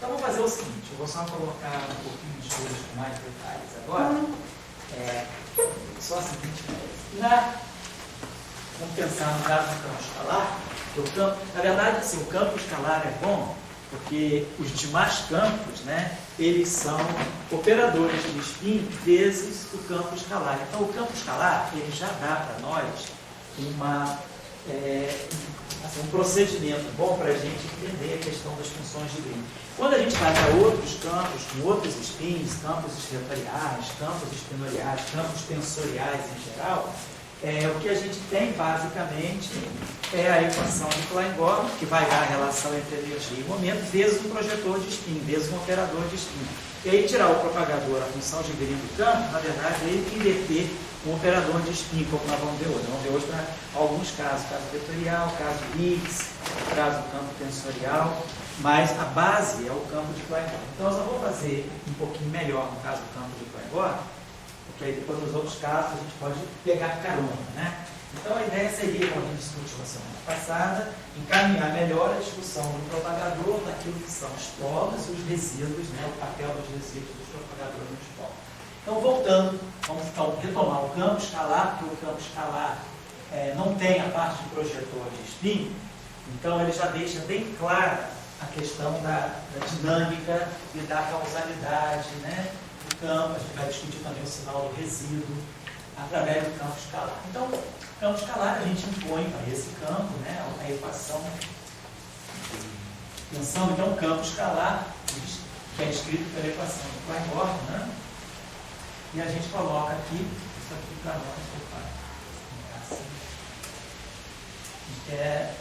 Então, vou fazer o seguinte, eu vou só colocar um pouquinho de coisas com mais detalhes agora. Só a seguinte coisa. Vamos pensar no caso do campo escalar. Na verdade, assim, o campo escalar é bom porque os demais campos, né, eles são operadores de spin vezes o campo escalar. Então, o campo escalar, ele já dá para nós um procedimento bom para a gente entender a questão das funções de Green. Quando a gente vai para outros campos, com outros spins, campos estetoriais, campos espinoriais, campos tensoriais em geral, o que a gente tem basicamente é a equação de Klein-Gordon, que vai dar a relação entre energia e momento, vezes um projetor de spin, vezes um operador de spin. E aí tirar o propagador, a função de Green do campo, na verdade, é ele inverter um operador de spin, como nós vamos ver hoje. Vamos ver hoje para alguns casos, caso vetorial, caso Higgs, caso campo tensorial, mas a base é o campo de Klein-Gordon. Então, eu só vou fazer um pouquinho melhor no caso do campo de Klein-Gordon, porque aí depois nos outros casos a gente pode pegar carona, né? Então, a ideia seria, como a gente discutiu na semana passada, encaminhar melhor a discussão do propagador naquilo que são os polos e os resíduos, né? O papel dos resíduos dos propagadores nos polos. Então, voltando, vamos então retomar o campo escalar, porque o campo escalar não tem a parte de projetor de spin, então ele já deixa bem clara a questão da dinâmica e da causalidade, né, do campo. A gente vai discutir também o sinal do resíduo através do campo escalar. Então, o campo escalar a gente impõe para esse campo, né, a equação, pensando então o campo escalar, que é escrito pela equação do Klein-Gordon, né? E a gente coloca aqui, isso aqui para nós, assim. A gente quer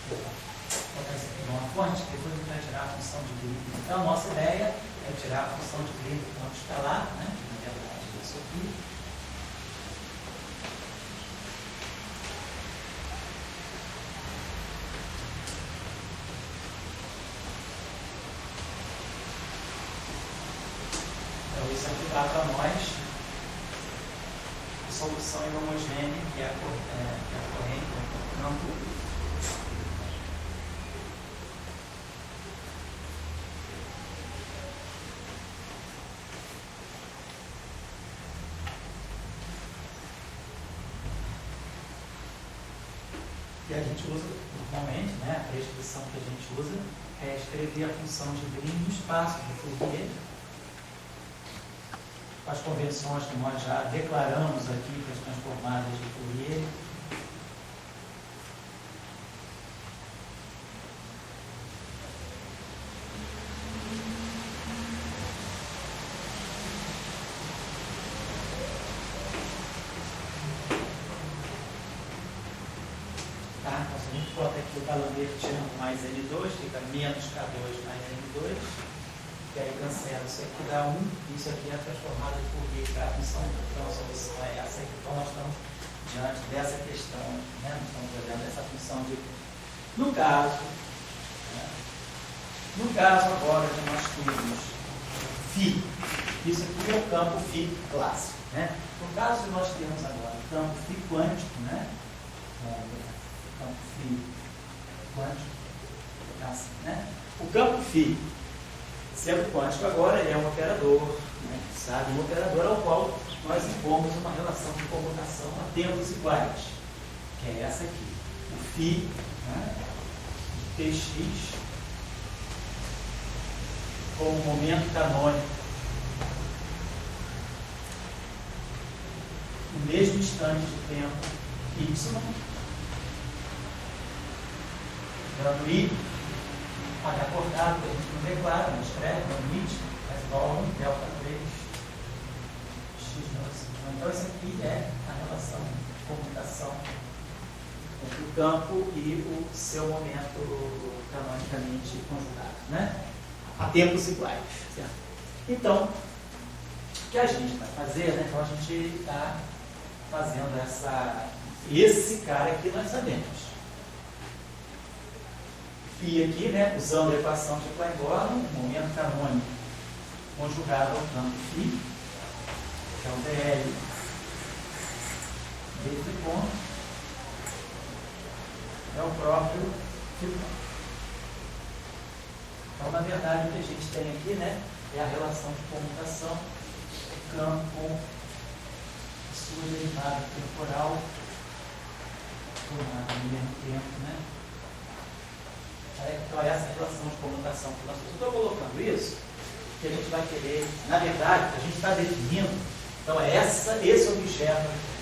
colocar isso aqui numa fonte, depois a gente vai tirar a função de Green. Então, a nossa ideia é tirar a função de Green do campo escalar, né? Na verdade, isso aqui. Isso aqui dá para nós a solução homogênea, que é a corrente do campo. E a gente usa, normalmente, né, a prescrição que a gente usa é escrever a função de Green no espaço de Fourier, as convenções que nós já declaramos aqui para as transformadas de Fourier. Tá? Então, se a gente bota aqui o D'Alembert mais N2, fica menos K2 mais N2. E aí cancela, isso aqui dá 1, isso aqui é a transformada de Fourier, que é a função. Então a solução é essa aqui. Então nós estamos diante dessa questão, né? Nós estamos olhando essa função de. No caso, né? No caso agora que nós temos φ, isso aqui é o campo φ clássico, né? No caso que nós temos agora o campo φ quântico, né? O campo φ quântico, assim, né? O campo φ sendo quântico agora, ele é um operador, né, sabe? Um operador ao qual nós impomos uma relação de comutação a tempos iguais, que é essa aqui. O φ, né, de Tx como momento canônico no mesmo instante de tempo y, dando I, H acordado, que a gente não declara, não escreve, não admite, mas igual a 1 delta 3 x não. Então, isso aqui é a relação de comutação entre o campo e o seu momento canonicamente conjugado, né? A tempos iguais, certo? Então, o que a gente vai fazer, né? Então, a gente está fazendo esse cara aqui nós sabemos. Φ aqui, né, usando a equação de Klein-Gordon, momento canônico conjugado ao campo φ, que é o dl desse ponto, é o próprio φ. na verdade, o que a gente tem aqui, né, é a relação de comutação do campo, sua derivada temporal, formada no mesmo tempo, né? Então, essa relação de comutação que nós estou colocando isso, que a gente vai querer, na verdade, a gente está definindo, então é esse objeto aqui.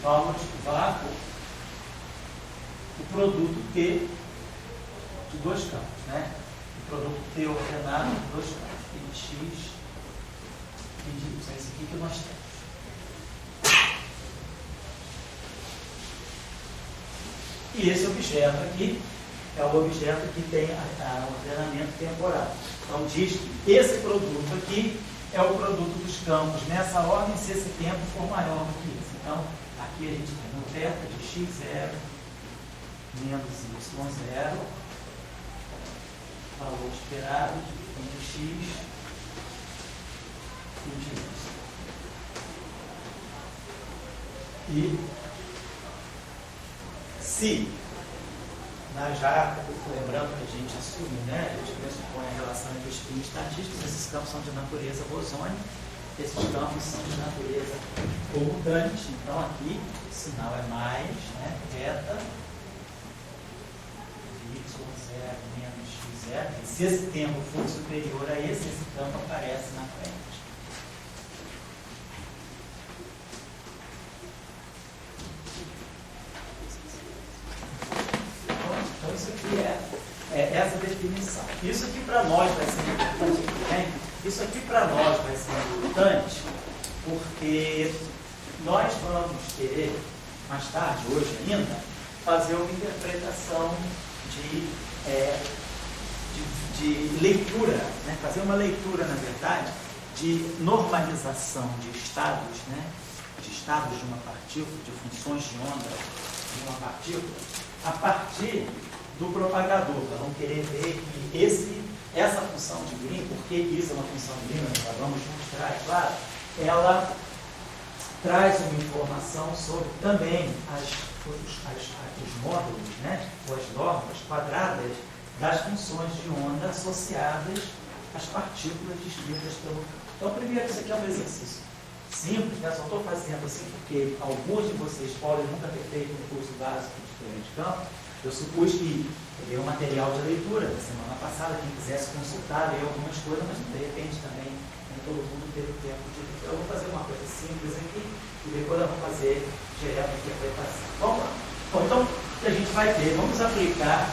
Vamos estivar o produto T de dois campos, né? O produto T ordenado de dois campos, P de X e de Y. É esse aqui que nós temos. E esse objeto aqui é o objeto que tem o ordenamento temporal. Então diz que esse produto aqui é o produto dos campos nessa ordem, se esse tempo for maior do que isso. Então, aqui a gente tem um θ de x0 menos y0, valor esperado de x e de y. E se, já lembrando que a gente assume, né, a gente pressupõe a relação entre os spins estatísticos, esses campos são de natureza bosônica, esses campos são de natureza comutante, então aqui o sinal é mais, né, θ de y0 menos x0, e se esse tempo for superior a esse campo aparece na frente. Então isso aqui é essa definição. Isso aqui para nós vai ser importante, né? Isso aqui para nós vai ser importante porque nós vamos querer, mais tarde, hoje ainda, fazer uma interpretação de leitura, né? Fazer uma leitura, na verdade, de normalização de estados, né? De estados de uma partícula, de funções de onda de uma partícula, a partir do propagador. Nós vamos querer ver que essa função de Green, porque isso é uma função de Green, nós vamos mostrar, é claro, ela traz uma informação sobre também os módulos, né, ou as normas quadradas das funções de onda associadas às partículas descritas pelo campo. Então, primeiro, isso aqui é um exercício simples, né? Só estou fazendo assim porque alguns de vocês podem nunca ter feito um curso básico de teoria de campo. Eu supus que teria um material de leitura da semana passada, quem quisesse consultar, ler algumas coisas, mas de repente também nem todo mundo teve tempo de ler. Então, eu vou fazer uma coisa simples aqui e depois eu vou fazer direto a interpretação. Vamos lá. Bom, então, o que a gente vai ter? Vamos aplicar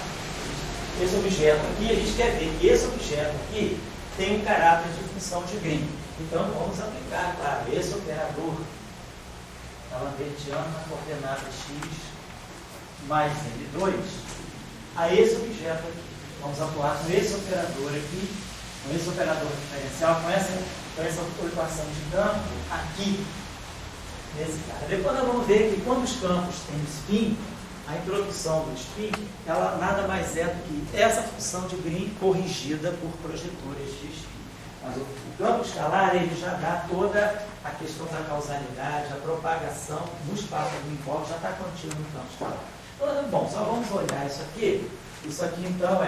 esse objeto aqui. A gente quer ver que esse objeto aqui tem um caráter de função de Green. Então, vamos aplicar, claro, esse operador lambertiano na coordenada x mais L2 a esse objeto aqui. Vamos atuar com esse operador aqui, com esse operador diferencial, com essa equação de campo aqui, nesse cara. Depois nós vamos ver que quando os campos têm spin, a introdução do spin, ela nada mais é do que essa função de Green corrigida por projetores de spin. Mas o campo escalar, ele já dá toda a questão da causalidade, a propagação no espaço do envolve, já está contido no campo escalar. Então, bom, só vamos olhar isso aqui. Isso aqui, então,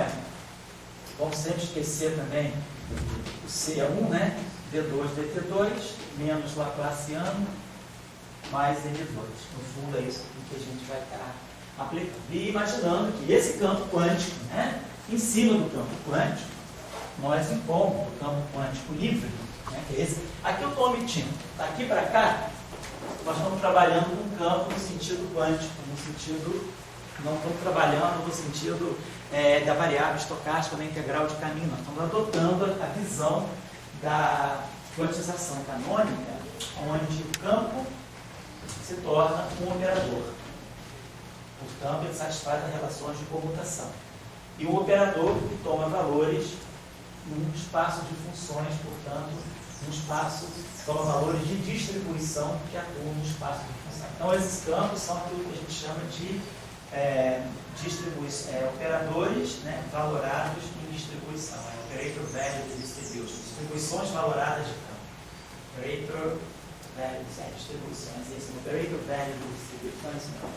vamos sempre esquecer também o C1, né? D2, DT2, menos Laplaciano, mais N2. No fundo, é isso aqui que a gente vai estar aplicando. E imaginando que esse campo quântico, né? Em cima do campo quântico, nós impomos o campo quântico livre, né? Que é esse. Aqui eu estou omitindo. Daqui para cá, nós estamos trabalhando com um campo no sentido quântico, não estamos trabalhando no sentido da variável estocástica da integral de caminho. Nós estamos adotando a visão da quantização canônica, onde o campo se torna um operador. Portanto, ele satisfaz as relações de comutação. E um operador que toma valores num espaço de funções, portanto, num espaço que toma valores de distribuição que atuam no espaço de função. Então, esses campos são aquilo que a gente chama de operadores, né, valorados em distribuição. Operator Value Distribution. Distribuições valoradas de campo. Operator Value distribuições. Esse operator Value Distribuições não.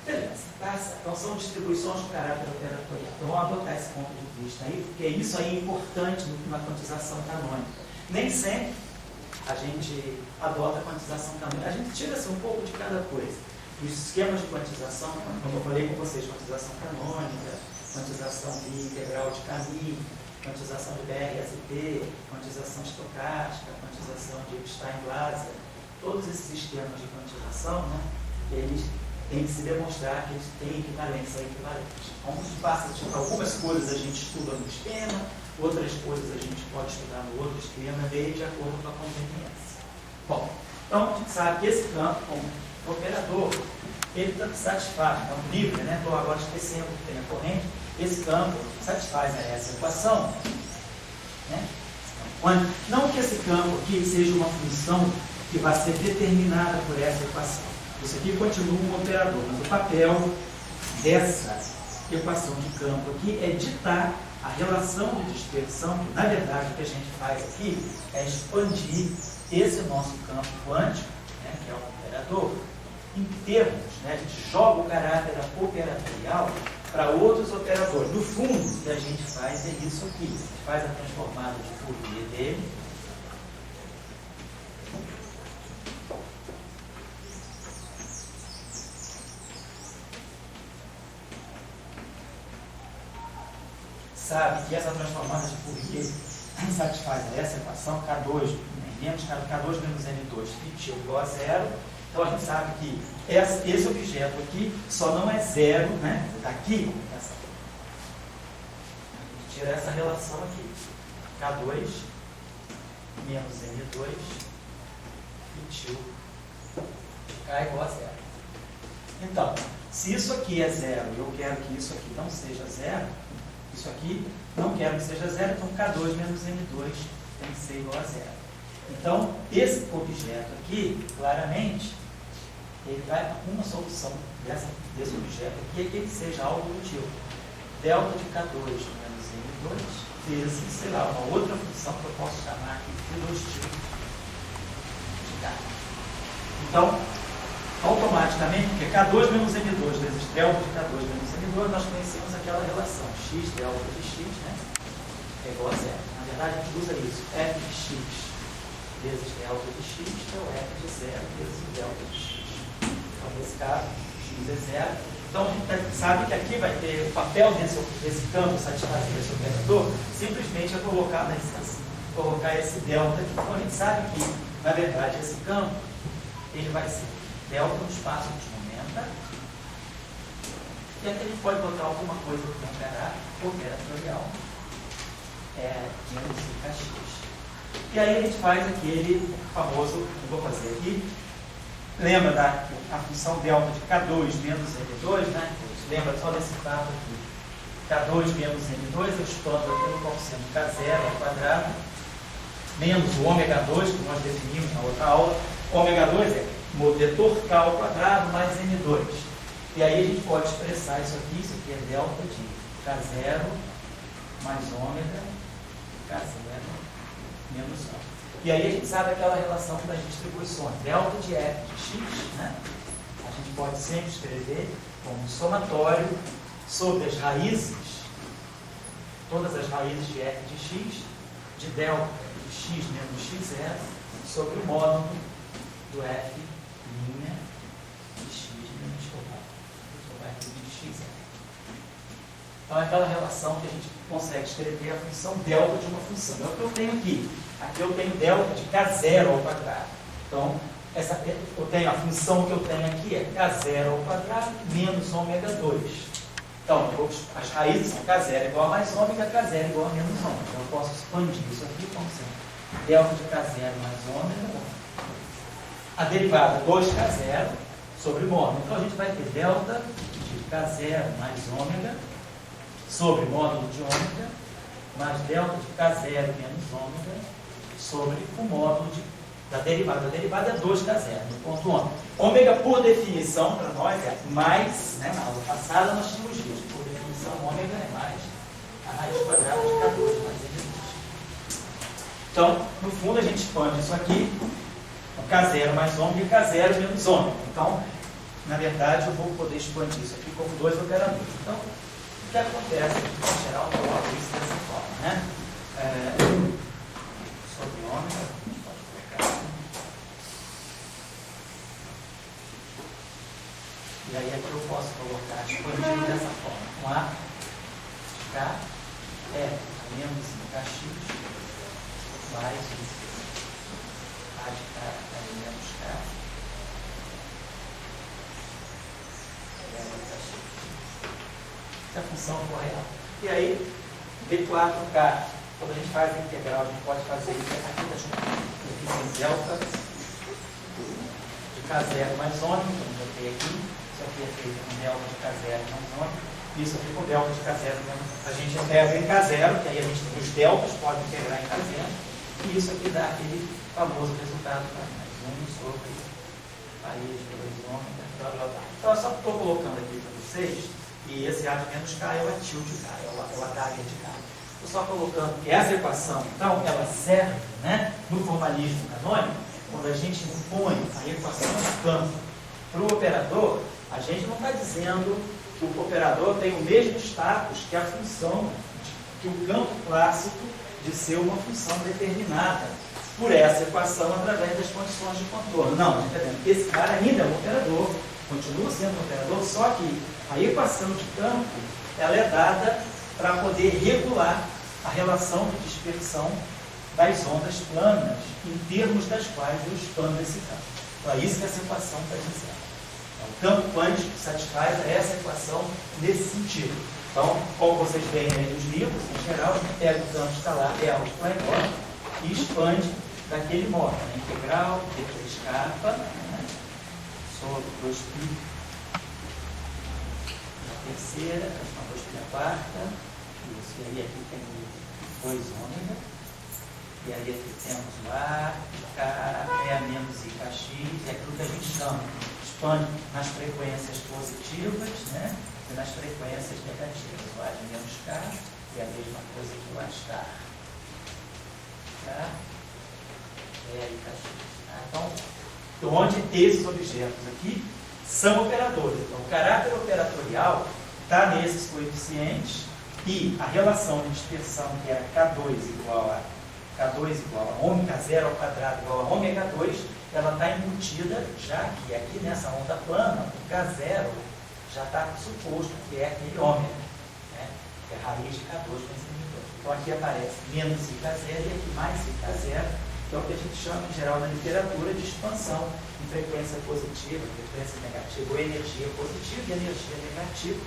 Beleza, tá? Então são distribuições com caráter operatorial. Então vamos adotar esse ponto de vista aí, porque isso aí é importante na quantização canônica. Nem sempre a gente adota a quantização canônica. A gente tira assim, um pouco de cada coisa. Os esquemas de quantização, como eu falei com vocês, quantização canônica, quantização de integral de Camille, quantização de BRST, quantização estocástica, quantização de Epstein-Glaser, todos esses esquemas de quantização, né, eles têm que se demonstrar que eles têm equivalência equivalente. Então, algumas coisas a gente estuda no esquema, outras coisas a gente pode estudar no outro esquema, de acordo com a conveniência. Bom, então a gente sabe que esse campo, como operador, ele satisfaz, então livre, né? Estou agora esquecendo que tem a corrente, esse campo satisfaz essa equação, né? Não que esse campo aqui seja uma função que vai ser determinada por essa equação. Isso aqui continua um operador, mas o papel dessa equação de campo aqui é ditar a relação de dispersão, que na verdade o que a gente faz aqui é expandir esse nosso campo quântico, né, que é o operador, em termos, né, a gente joga o caráter operatorial para outros operadores. No fundo, o que a gente faz é isso aqui, a gente faz a transformada de Fourier dele, sabe que essa transformada de Fourier satisfaz essa equação K2 menos K2 menos N2 fictício igual a zero. Então a gente sabe que esse objeto aqui só não é zero, né? Daqui, a gente tira essa relação aqui. K2 menos N2 fictício de K igual a zero. Então, se isso aqui é zero e eu quero que isso aqui não seja zero, isso aqui não quero que seja zero, então K2 menos N2 tem que ser igual a zero. Então, esse objeto aqui, claramente, ele vai, uma solução desse objeto aqui é que ele seja algo do tipo delta de K2 menos N2 vezes, sei lá, uma outra função que eu posso chamar aqui de 2 tipos de K. Então, automaticamente, porque K2 menos N2 vezes delta de K2 menos N2, nós conhecemos aquela relação x delta de x, né, é igual a zero. Na verdade, a gente usa isso, f de x vezes delta de x, que é o f de zero vezes delta de x. Então, nesse caso, x é zero. Então, a gente sabe que aqui vai ter o papel desse campo satisfazer esse operador, simplesmente é colocar esse delta aqui. Então, a gente sabe que, na verdade, esse campo, ele vai ser delta no espaço de momento, e aqui a gente pode botar alguma coisa que não será operatorial, menos kx. E aí a gente faz aquele famoso, eu vou fazer aqui, lembra da função delta de K2 menos N2, né? Lembra só desse fato aqui. K2 menos N2, eu expando aqui no coeficiente K0 ao quadrado, menos o ômega2, que nós definimos na outra aula. Ômega2 é o vetor K ao quadrado mais N2. E aí a gente pode expressar isso aqui é delta de K0 mais ômega, K0 menos 1. E aí a gente sabe aquela relação das distribuições, delta de f de x, né? A gente pode sempre escrever como somatório sobre as raízes, todas as raízes de f de x, de delta de x menos x0, sobre o módulo do f' de x menos f de x0. Então é aquela relação que a gente consegue escrever a função delta de uma função. É o que eu tenho aqui. Aqui eu tenho delta de K0 ao quadrado. Então, eu tenho a função que eu tenho aqui é K0 ao quadrado menos ômega 2. Então, as raízes são K0 igual a mais ômega, K0 igual a menos ômega. Então, eu posso expandir isso aqui como sendo delta de K0 mais ômega. A derivada 2K0 sobre módulo. Então, a gente vai ter delta de K0 mais ômega sobre módulo de ômega, mais delta de K0 menos ômega, sobre o módulo da derivada. A derivada é 2K0, no ponto ômega. Ômega, por definição, para nós, é mais, né, na aula passada nós tínhamos visto, por definição, ômega é mais a raiz quadrada de K2, mais N2. Então, no fundo, a gente expande isso aqui, o K0 mais ômega e K0 menos ômega. Então, na verdade, eu vou poder expandir isso aqui como dois operadores. Então, o que acontece aqui, em geral, eu coloco isso dessa forma, né? Sobre ômega, a gente pode colocar assim. E aí aqui eu posso colocar expandido dessa forma, com A de K, menos KX, mais A de K, menos K, se a função for real. E aí, D4K, quando a gente faz a integral, a gente pode fazer isso aqui da coeficiente delta de K0 mais ômega, como eu botei aqui. Isso aqui é feito com delta de K0 mais ômega. Isso aqui com delta de K0. A gente integra em K0, que aí a gente tem os deltas, pode integrar em K0. E isso aqui dá aquele famoso resultado para mais 1 sobre raiz de 2 ômega, blá blá blá. Então, eu só estou colocando aqui para vocês, e esse A de menos K é o atil de K, é o H de K. Estou só colocando que essa equação, então, ela serve, né, no formalismo canônico, quando a gente impõe a equação de campo para o operador, a gente não está dizendo que o operador tem o mesmo status que a função, que o campo clássico de ser uma função determinada por essa equação através das condições de contorno. Não, a gente está dizendo que esse cara ainda é um operador, continua sendo um operador, só que a equação de campo ela é dada para poder regular a relação de dispersão das ondas planas, em termos das quais eu expando esse campo. Então é isso que essa equação está dizendo. Então, o campo quântico satisfaz essa equação nesse sentido. Então, como vocês veem aí nos livros, em geral, a gente pega o campo escalar real de Planck e expande daquele modo, né? Integral D3K, né? Sobre 2π na terceira, na 2π na quarta, isso, e aí aqui tem 2 ômega, e aí aqui temos o A, K, menos IKX, e aquilo que a gente chama, expande nas frequências positivas, né? E nas frequências negativas, o A de menos K, e a mesma coisa que o A estar. Tá? Então, onde esses objetos aqui são operadores. Então, o caráter operatorial está nesses coeficientes e a relação de dispersão, que é K2 igual a ômega K0 ao quadrado igual a ômega 2, ela está embutida, já que aqui nessa onda plana, o K0 já está suposto que é aquele ômega, né? Que é a raiz de K2 vezes M2. Então, aqui aparece menos IK0 e aqui mais IK0, que é o que a gente chama, em geral, na literatura, de expansão em frequência positiva, frequência negativa, ou energia positiva e energia negativa.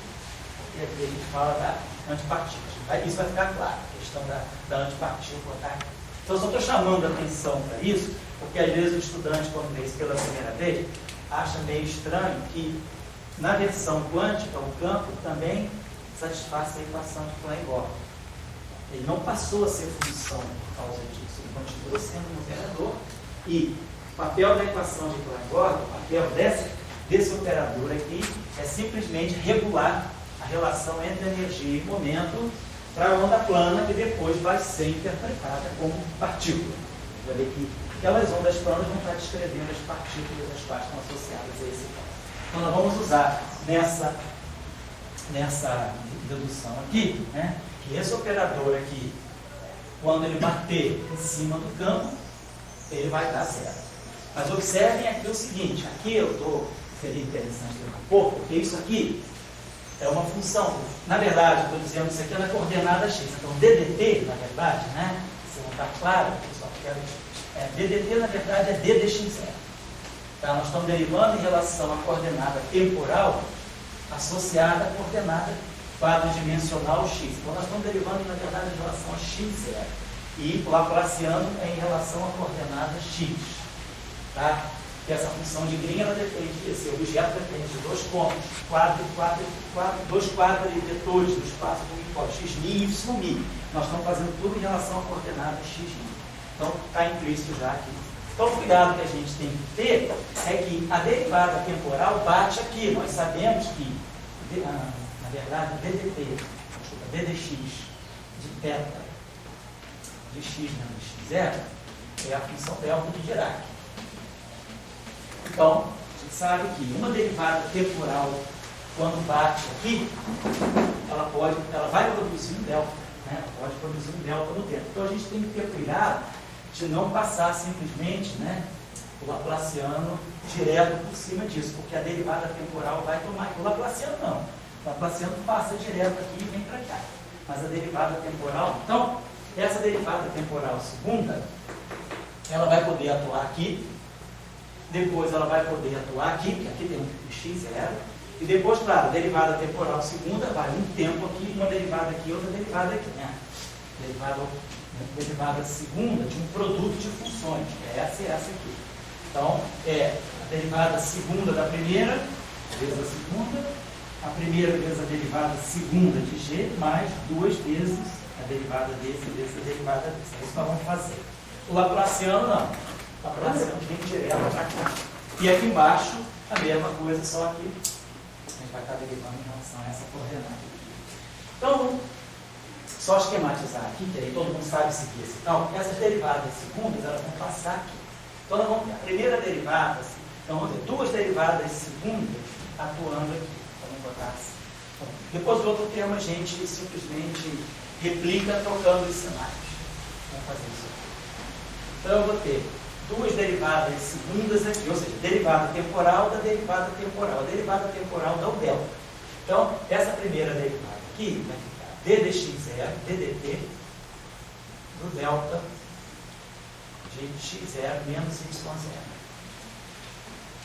E aqui a gente fala da antipartícula. Isso vai ficar claro, a questão da antipartícula. Tá? Então, eu só estou chamando a atenção para isso, porque às vezes o estudante, quando vê isso pela primeira vez, acha meio estranho que, na versão quântica, o campo também satisfaz a equação de Planck-Gordon. Ele não passou a ser função por causa disso, ele continua sendo um operador. E o papel da equação de Planck-Gordon, o papel desse operador aqui, é simplesmente regular a relação entre energia e momento para a onda plana, que depois vai ser interpretada como partícula. Vai ver que aquelas ondas planas vão estar descrevendo as partículas as quais estão associadas a esse campo. Então, nós vamos usar nessa dedução aqui, né, que esse operador aqui, quando ele bater em cima do campo, ele vai dar zero. Mas observem aqui o seguinte, aqui seria interessante ter um pouco, porque isso aqui é uma função. Na verdade, estou dizendo isso aqui é na coordenada x. Então, DDT, na verdade, né, se não está claro, pessoal, DDT, na verdade, é d dx0. Tá? Nós estamos derivando em relação à coordenada temporal associada à coordenada quadridimensional x. Então, nós estamos derivando, na verdade, em relação a x0. E laplaciando em relação à coordenada x. Tá? Que essa função de Green, ela depende, esse objeto depende de dois pontos, dois quadrivetores do espaço do unipolo, x' e y'. Nós estamos fazendo tudo em relação à coordenada x'. Então, está implícito já aqui. Então, o cuidado que a gente tem que ter é que a derivada temporal bate aqui. Nós sabemos que, na verdade, ddx de θ de x menos x0 é a função delta de Dirac. Então, sabe que uma derivada temporal, quando bate aqui, ela vai produzir um delta, né? Ela pode produzir um delta no tempo. Então a gente tem que ter cuidado de não passar simplesmente, né, o Laplaciano direto por cima disso, porque a derivada temporal vai tomar aqui. O Laplaciano não. O Laplaciano passa direto aqui e vem para cá. Mas a derivada temporal, então, essa derivada temporal segunda, ela vai poder atuar aqui, depois ela vai poder atuar aqui, porque aqui tem um x0, e depois, claro, a derivada temporal segunda vai um tempo aqui, uma derivada aqui, outra derivada aqui, né? Derivada segunda de um produto de funções, que é essa e essa aqui. Então, é a derivada segunda da primeira, vezes a segunda, a primeira vezes a derivada segunda de g, mais duas vezes a derivada desse vezes a derivada desse. É isso que nós vamos fazer. O Laplaciano não. O Laplaciano vem direto para cá. E aqui embaixo, a mesma coisa, só que a gente vai estar derivando em relação a essa coordenada aqui. Então, só esquematizar aqui, que aí todo mundo sabe seguir esse tal. Essas derivadas segundas, elas vão passar aqui. Então, nós vamos ter a primeira derivada, então vamos ter duas derivadas segundas atuando aqui. Então, vamos botar assim. Bom, depois do outro termo, a gente simplesmente replica trocando os sinais. Vamos fazer isso aqui. Então, eu vou ter duas derivadas segundas aqui, ou seja, derivada temporal da derivada temporal. A derivada temporal dá o delta. Então, essa primeira derivada aqui vai ficar ddx0, ddt, do delta de x0 menos y0.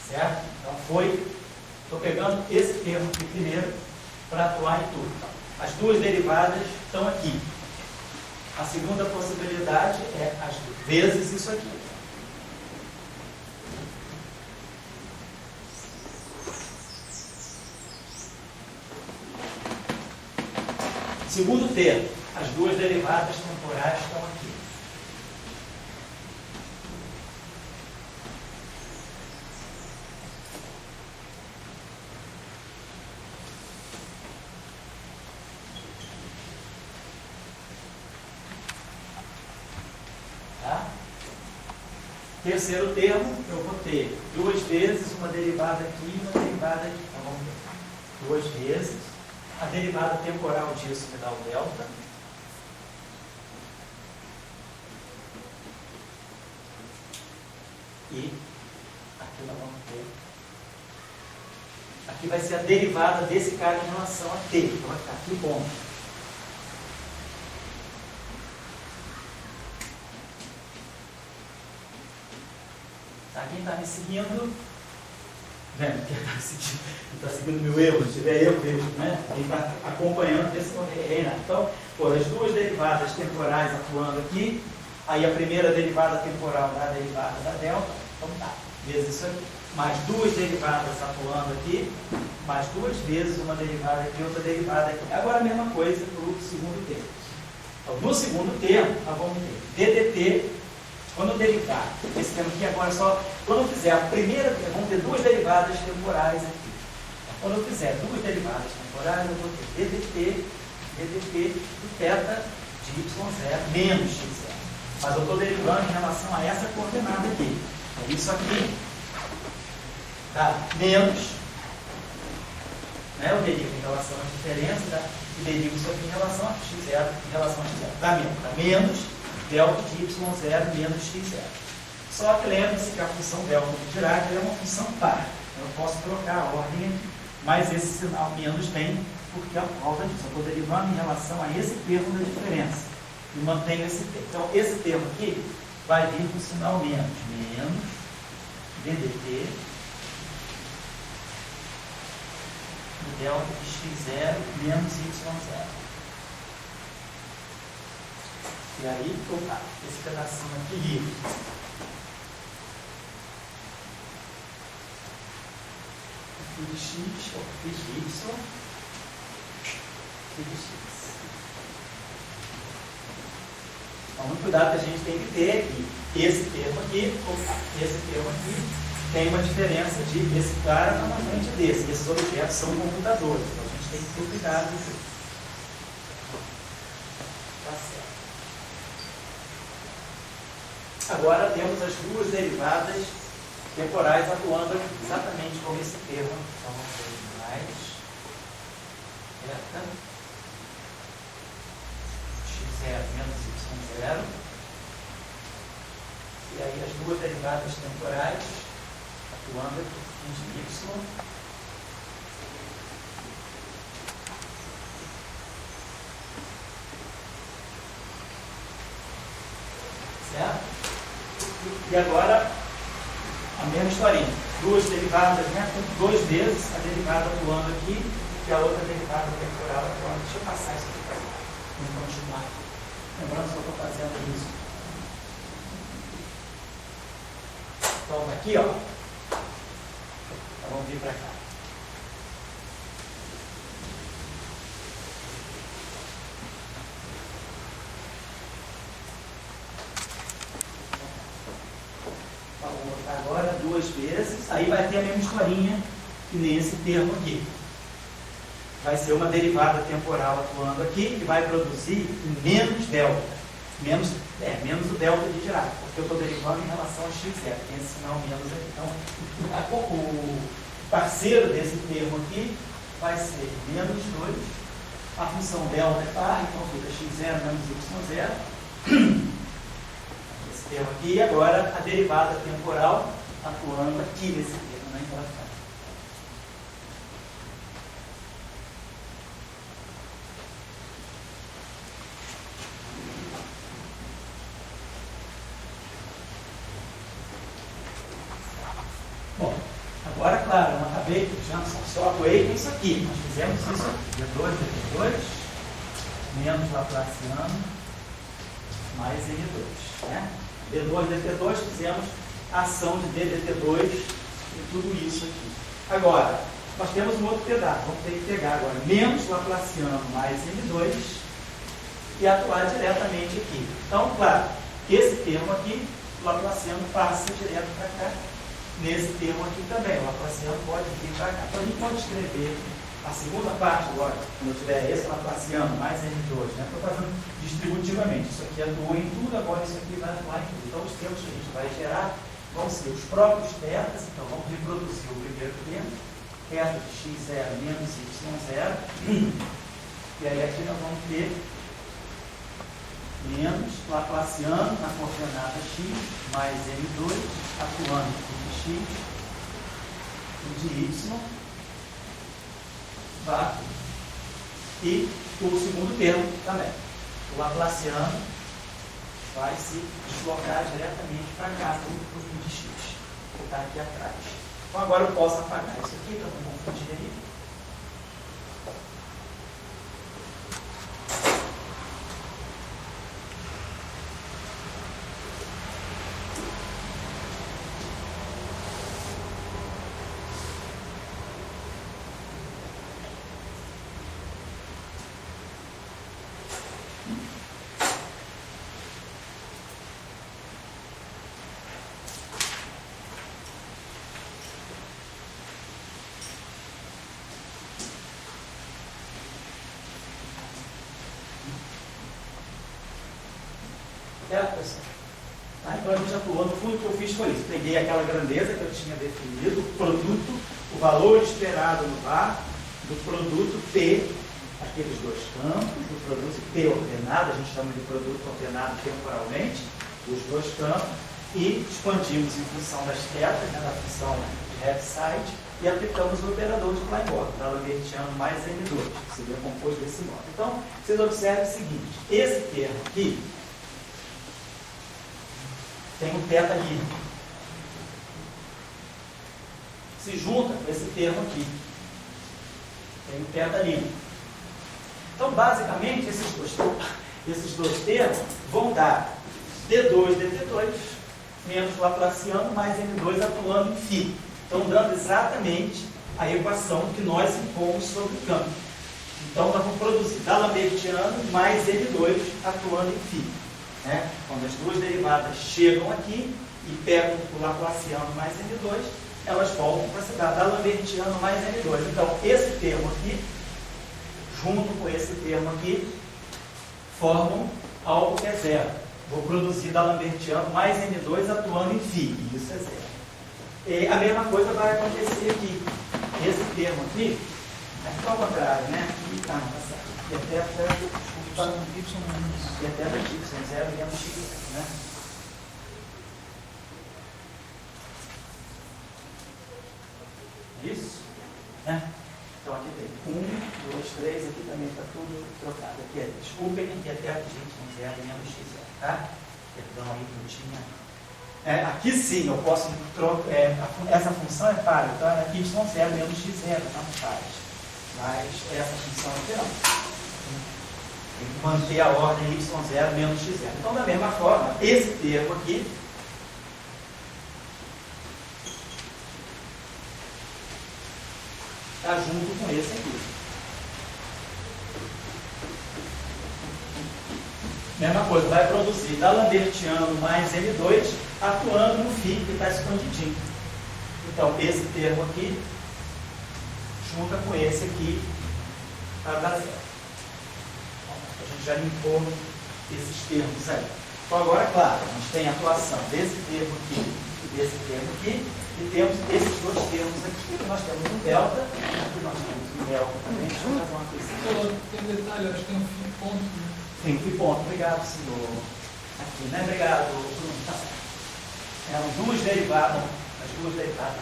Certo? Então, estou pegando esse termo aqui primeiro para atuar em tudo. As duas derivadas estão aqui. A segunda possibilidade é as vezes isso aqui. Segundo termo, as duas derivadas temporais estão aqui. Tá? Terceiro termo, eu vou ter duas vezes uma derivada aqui e uma derivada aqui. Então, vamos ver. Duas vezes. A derivada temporal disso me dá o delta. E aqui nós vamos ter. Aqui vai ser a derivada desse cara em relação a t. Então vai ficar aqui bom. Tá? Quem está me seguindo? Vendo? Quem está seguindo meu erro, se tiver erro, né? Quem está acompanhando esse Renato. Então, as duas derivadas temporais atuando aqui, aí a primeira derivada temporal da derivada da delta, então tá, vezes isso aqui. Mais duas derivadas atuando aqui, mais duas vezes uma derivada aqui, outra derivada aqui. Agora a mesma coisa para o segundo termo. Então, no segundo termo, nós vamos ter ddt. Quando eu derivar esse termo aqui agora só, quando eu fizer a primeira, vamos ter duas derivadas temporais aqui. Quando eu fizer duas derivadas temporais, eu vou ter ddt do θ de y0 menos x0. Mas eu estou derivando em relação a essa coordenada aqui. É isso aqui, tá? Menos, né? Eu derivo em relação à diferença, tá? E derivo isso aqui em relação a x0, em relação a x0. Dá menos, tá? Menos delta de y0 menos x0. Só que lembre-se que a função delta de Dirac é uma função par. Eu posso trocar a ordem aqui, mas esse sinal menos vem porque é a falta disso. Eu estou derivando em relação a esse termo da diferença. E mantenho esse termo. Então, esse termo aqui vai vir com o sinal menos. Menos ddt do delta de x0 menos y0. E aí, opa, esse pedacinho aqui livre. Aqui de x, aqui de y, aqui de x. Então, muito cuidado que a gente tem que ter aqui. Esse termo aqui, opa, esse termo aqui, tem uma diferença de esse cara está na frente desse. Esses objetos são computadores. Então, a gente tem que ter cuidado disso. Tá certo. Agora temos as duas derivadas temporais atuando exatamente como esse termo. Então, vamos ver mais eta x0 menos y0. E aí as duas derivadas temporais atuando aqui de y. Certo? E agora, a mesma historinha. Duas derivadas, né? Duas vezes a derivada atuando aqui e a outra derivada temporal atuando. Deixa eu passar isso aqui para cá. Vamos continuar. Lembrando que eu estou fazendo isso. Então, aqui, ó. Então, vamos vir para cá. Agora duas vezes, aí vai ter a mesma historinha que nesse termo aqui. Vai ser uma derivada temporal atuando aqui, que vai produzir menos delta. Menos o delta de Dirac, porque eu estou derivando em relação a x0, tem esse sinal menos aqui. Então, o parceiro desse termo aqui vai ser menos 2. A função delta é par, então fica x0 menos y0. Termo aqui, e agora a derivada temporal atuando aqui nesse termo, né? Então, bom, agora, claro, eu não acabei, só atuei com isso aqui. Nós fizemos isso aqui, d2, dt2, menos Laplaciano, mais n2, né? D2, dt2, fizemos a ação de ddt2 e tudo isso aqui. Agora, nós temos um outro pedaço. Vamos ter que pegar agora menos Laplaciano mais n2 e atuar diretamente aqui. Então, claro, esse termo aqui, o Laplaciano passa direto para cá. Nesse termo aqui também, o Laplaciano pode vir para cá. Então, a gente pode escrever a segunda parte agora, quando eu tiver esse Laplaciano mais n2, né? Estou fazendo distributivamente. Isso aqui atua em tudo, agora isso aqui vai atuar em tudo. Então, os termos que a gente vai gerar vão ser os próprios tetas. Então, vamos reproduzir o primeiro termo, teta de x0 menos y0. E aí aqui nós vamos ter menos Laplaciano na coordenada x mais m2, atuando de x e de y. Tá? E o segundo termo também. O Laplaciano vai se deslocar diretamente para cá, para o de x, que está aqui atrás. Então agora eu posso apagar isso aqui, para não confundir aí. Certo, pessoal? Tá? Então a gente atuou no fundo, o que eu fiz foi isso. Peguei aquela grandeza que eu tinha definido, o produto, o valor esperado no VAR, do produto P, aqueles dois campos, do produto P ordenado, a gente chama de produto ordenado temporalmente, os dois campos, e expandimos em função das tetas, né, da função de heaviside, e aplicamos o operador de Klein-Bordel, da Lambertiano mais M2, que seria composto desse modo. Então, vocês observem o seguinte, esse termo aqui, tem um teta livre. Se junta com esse termo aqui. Tem um teta livre. Então, basicamente, esses dois termos vão dar D2, dt2, menos Laplaciano, mais M2 atuando em φ. Então, dando exatamente a equação que nós impomos sobre o campo. Então, nós vamos produzir da Lambertiano mais M2 atuando em φ. Né? Quando as duas derivadas chegam aqui e pegam o Laplaciano mais M2, elas voltam para se dar da Lambertiano mais M2. Então, esse termo aqui, junto com esse termo aqui, formam algo que é zero. Vou produzir da Lambertiano mais M2 atuando em φ, e isso é zero. E a mesma coisa vai acontecer aqui. Esse termo aqui, aqui ao contrário, né? Aqui está, tá certo. E até da y, 0 menos x, né? Isso? Né? Então aqui tem 1, 2, 3, aqui também está tudo trocado. Aqui é, desculpem, aqui é até de y, 0 menos x, tá? Perdão aí que não tinha. Aqui sim eu posso trocar. Essa função é para, então é aqui y0 menos x0, tanto faz. Mas essa função aqui não. Tem que manter a ordem y0 menos x0. Então, da mesma forma, esse termo aqui está junto com esse aqui. Mesma coisa, vai produzir D'Alembertiano mais M2 atuando no φ que está escondidinho. Então, esse termo aqui junta com esse aqui para dar zero. A gente já limpou esses termos aí. Então, agora, claro, a gente tem a atuação desse termo aqui e desse termo aqui, e temos esses dois termos aqui. Nós temos um delta, aqui nós temos um delta também. Deixa eu fazer uma coisa. Tem um detalhe, acho que tem um fim ponto. Né? Tem um fim ponto, obrigado, senhor. Aqui, né? Obrigado, Bruno. Tá certo. Eram duas derivadas, as duas derivadas.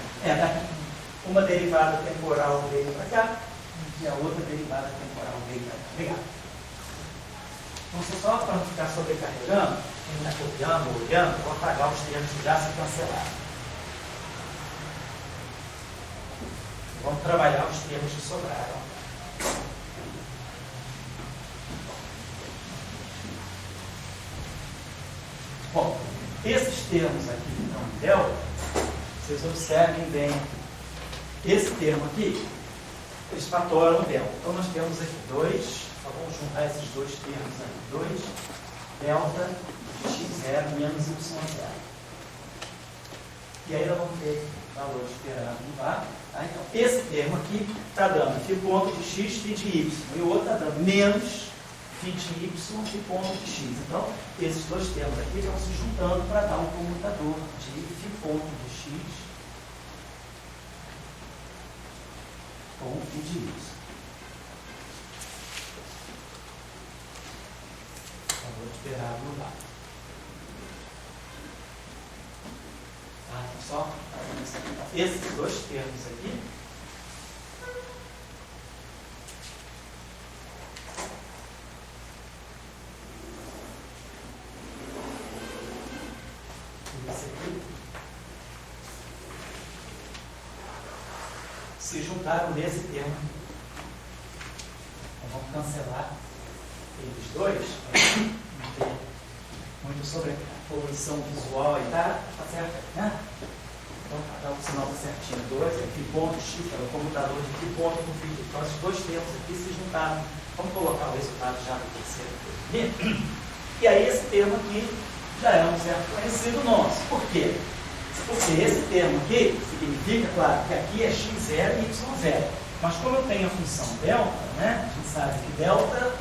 Uma derivada temporal veio para cá, e a outra derivada temporal veio para cá. Obrigado. Então, só para não ficar sobrecarregando, quem está copiando ou olhando, vou apagar os termos que já se cancelaram. Vamos trabalhar os termos que sobraram. Bom, esses termos aqui que estão em delta, vocês observem bem esse termo aqui, eles fatoram o delta. Então, nós temos aqui 2. Vamos juntar esses dois termos aqui. 2 delta de x0 menos y0. E aí nós vamos ter valor esperado lá. Tá? Então, esse termo aqui está dando φ ponto de x, φ de y. E o outro está dando menos φ de y, φ ponto de x. Então, esses dois termos aqui vão se juntando para dar um comutador de φ ponto de x com φ de y. Valor esperado lá. Tá? Então, só esses dois termos aqui. Esse aqui. Se juntaram nesse termo. Então, vamos cancelar eles dois. Não tem muito sobre a poluição visual e tá certo? Né? Então, o sinal está certinho. 2 é φ ponto x, é o comutador de φ ponto com φ. Então, esses dois termos aqui se juntaram. Vamos colocar o resultado já do terceiro aqui. E aí, esse termo aqui já é um certo conhecido nosso. Por quê? Porque esse termo aqui significa, claro, que aqui é x0 e y0. Mas como eu tenho a função delta, né? A gente sabe que delta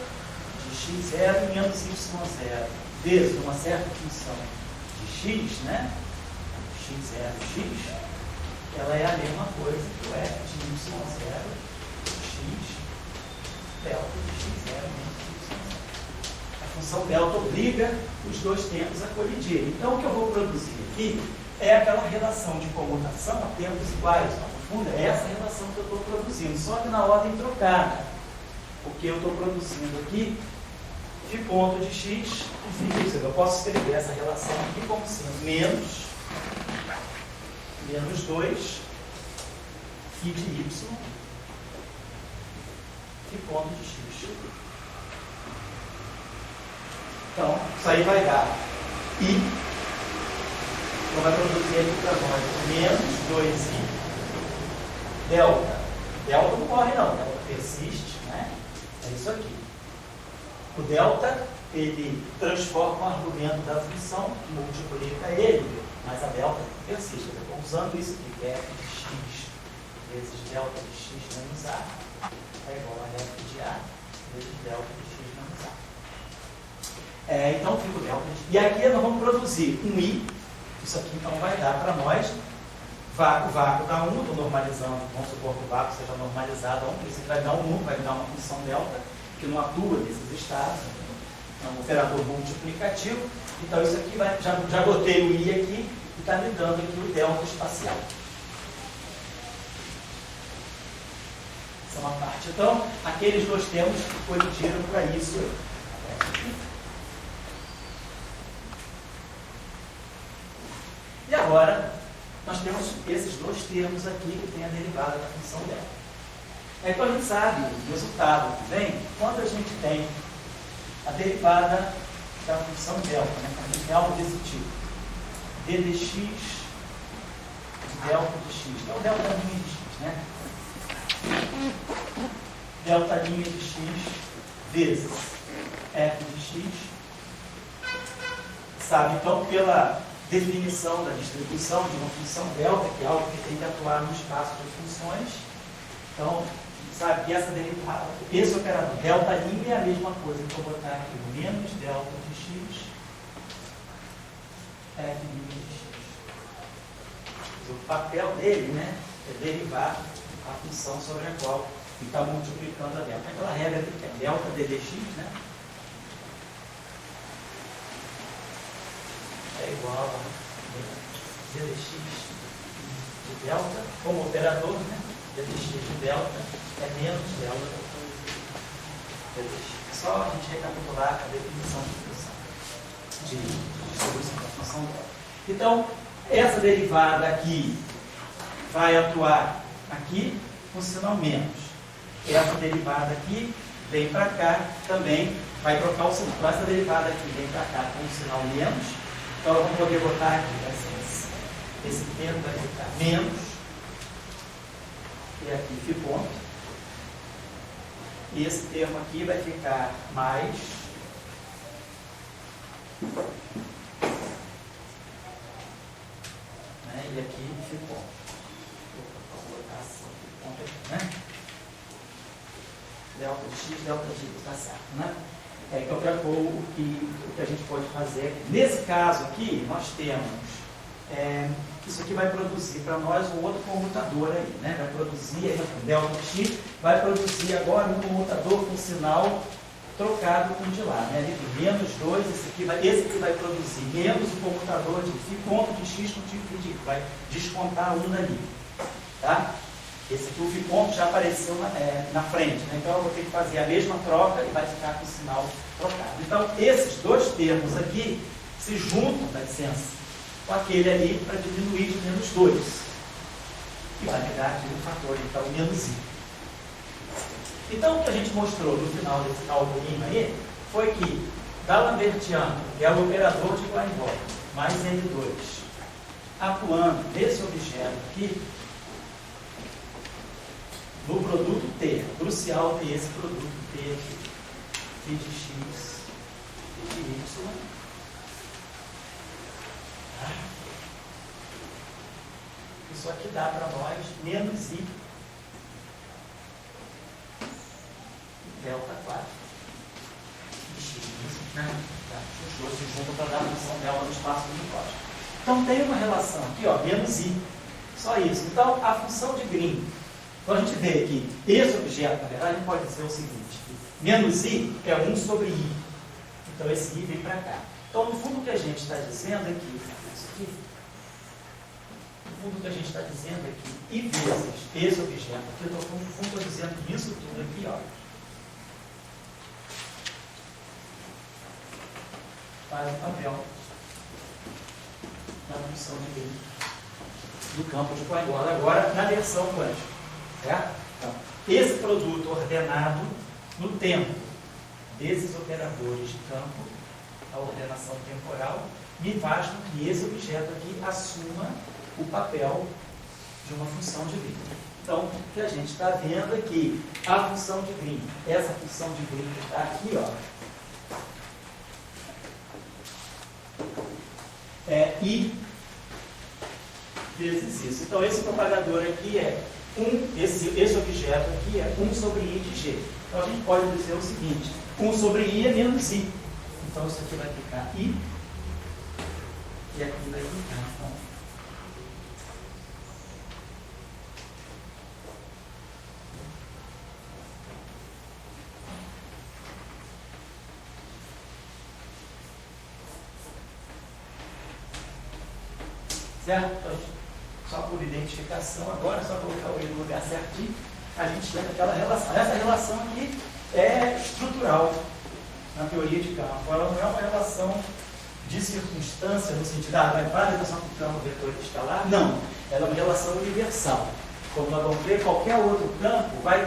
de x0 menos y0 vezes uma certa função de x, né? x0 x, ela é a mesma coisa que o f de y0 x delta de x0 menos y0. A função delta obriga os dois termos a colidirem. Então, o que eu vou produzir aqui é aquela relação de comutação a termos iguais. No fundo, é essa relação que eu estou produzindo, só que na ordem trocada. Porque eu estou produzindo aqui φ ponto de x com φ de y. Eu posso escrever essa relação aqui como sendo menos 2 φ de y φ ponto de x. Então, isso aí vai dar i. Então, vai produzir aqui para nós menos 2i delta. Delta não morre não, delta persiste, né? É isso aqui. O delta, ele transforma o argumento da função, multiplica ele, mas a delta persiste. Eu estou usando isso aqui, que é f de x vezes delta de x menos a é igual a f de a vezes delta de x menos a. Então, fica o delta de... E aqui nós vamos produzir um i. Isso aqui, então, vai dar para nós vácuo dá 1, estou normalizando, vamos supor que o vácuo seja normalizado a 1, isso vai dar um 1, vai dar uma função delta, que não atua nesses estados, é um operador multiplicativo. Então isso aqui já botei o I aqui e está me dando aqui o delta espacial. Essa é uma parte. Então, aqueles dois termos colidiram para isso. E agora, nós temos esses dois termos aqui que tem a derivada da função delta. Então a gente sabe o resultado que vem quando a gente tem a derivada da função delta, né? Quando a gente tem algo desse tipo. D de x de delta de x. Então delta linha de x, né? Delta linha de x vezes f de x. Sabe, então, pela definição da distribuição de uma função delta, que é algo que tem que atuar no espaço de funções, então, sabe que essa derivada, esse operador delta linha é a mesma coisa que eu vou botar aqui, menos delta de x, f linha de x. O papel dele, né, é derivar a função sobre a qual ele está multiplicando a delta. Aquela regra que é delta d dx, né? É igual a d dx de delta, como operador, né? d dx de delta é menos delta d dx. Só a gente recapitular a definição de distribuição da função delta. Então, essa derivada aqui vai atuar aqui com sinal menos. Essa derivada aqui vem para cá também, vai trocar o sinal. Então, essa derivada aqui vem para cá com o sinal menos. Então, eu vou poder botar aqui esse termo vai ficar menos. E aqui fica ponto. E esse termo aqui vai ficar mais. Né? E aqui fica ponto. Vou botar assim, ponto aqui, né? Delta de x, delta de y, está certo, né? Então, o que a gente pode fazer aqui. Nesse caso aqui, nós temos, isso aqui vai produzir para nós um outro comutador aí, né? Vai produzir, delta de x, vai produzir agora um comutador com sinal trocado com o de lá, né? Ali do menos 2, esse aqui vai produzir menos o comutador de φ ponto de x com φ, vai descontar 1 dali, tá? Esse aqui, o φ ponto, já apareceu na frente, né? Então eu vou ter que fazer a mesma troca e vai ficar com o sinal trocado. Então, esses dois termos aqui se juntam, dá licença, com aquele ali para diminuir de menos 2. E vai me dar aqui o fator, então, menos i. Então, o que a gente mostrou no final desse algoritmo aí foi que D'Alembertiano, que é o operador de Klein-Bach, mais N2, atuando nesse objeto aqui, no produto T, crucial ter esse produto T aqui, φ de x e de y. Isso aqui dá para nós menos i delta 4 de x, né? Os dois se juntam para dar a função delta no espaço do Minkowski. Então tem uma relação aqui, ó, menos i, só isso. Então a função de Green, então a gente vê que esse objeto, na verdade, a gente pode dizer o seguinte: menos i é 1 sobre i. Então esse i vem para cá. Então, no fundo, o que a gente está dizendo aqui, isso aqui, no fundo, o que a gente está dizendo aqui, i vezes esse objeto aqui, no fundo, estou dizendo isso tudo aqui, ó, faz o papel da função de Green do campo de Klein-Bach, agora na versão quântica. Certo? Então, esse produto ordenado no tempo desses operadores de campo, a ordenação temporal, me faz com que esse objeto aqui assuma o papel de uma função de Green. Então, o que a gente está vendo aqui, a função de Green, essa função de Green que está aqui, ó, é I vezes isso. Então, esse propagador aqui é esse objeto aqui é 1 sobre i de g. Então a gente pode dizer o seguinte: 1 sobre i é menos i. Então isso aqui vai ficar i e aqui vai ficar certo? Então, só por identificação agora, só colocar o E no lugar certinho, a gente chega naquela relação. Essa relação aqui é estrutural na teoria de campo. Ela não é uma relação de circunstância, no sentido, vai para a relação com o campo vetor escalar? Não. Ela é uma relação universal. Como nós vamos ver, qualquer outro campo vai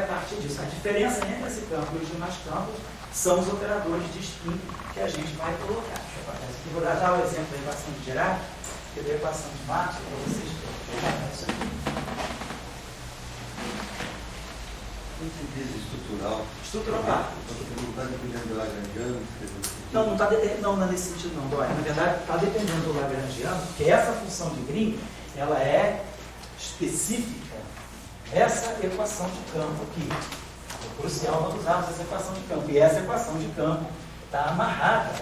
partir disso. A diferença entre esse campo e os demais campos são os operadores de spin que a gente vai colocar. Aqui vou dar já o exemplo da equação de Dirac, que é da equação de Maxwell, para vocês verem isso aqui. Estrutural. Estrutural, tá. Não está dependendo do Lagrangiano? Não está não nesse sentido não, Dória. Na verdade, está dependendo do Lagrangiano, porque essa função de Green, ela é específica. Essa equação de campo aqui. É crucial nós usarmos essa equação de campo. E essa equação de campo está amarrada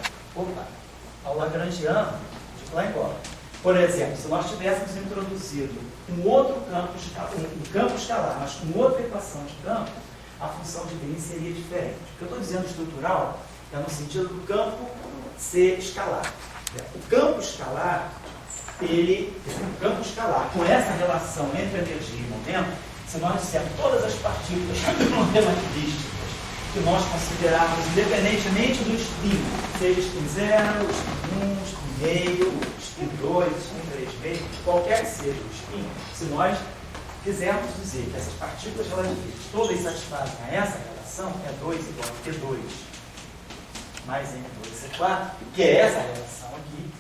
ao Lagrangiano de Klein-Bach. Por exemplo, se nós tivéssemos introduzido um outro campo, um campo escalar, mas com outra equação de campo, a função de Green seria diferente. O que eu estou dizendo estrutural é no sentido do campo ser escalar. O campo escalar, o campo escalar, com essa relação entre energia e momento, se nós dissermos todas as partículas relativísticas que nós considerarmos, independentemente do spin, seja spin 0, spin 1, spin meio, spin 2, spin 3 meio, qualquer que seja o spin, se nós quisermos dizer que essas partículas relativísticas todas satisfazem a essa relação, é 2 igual a T2 mais M2 C4, que é essa relação aqui,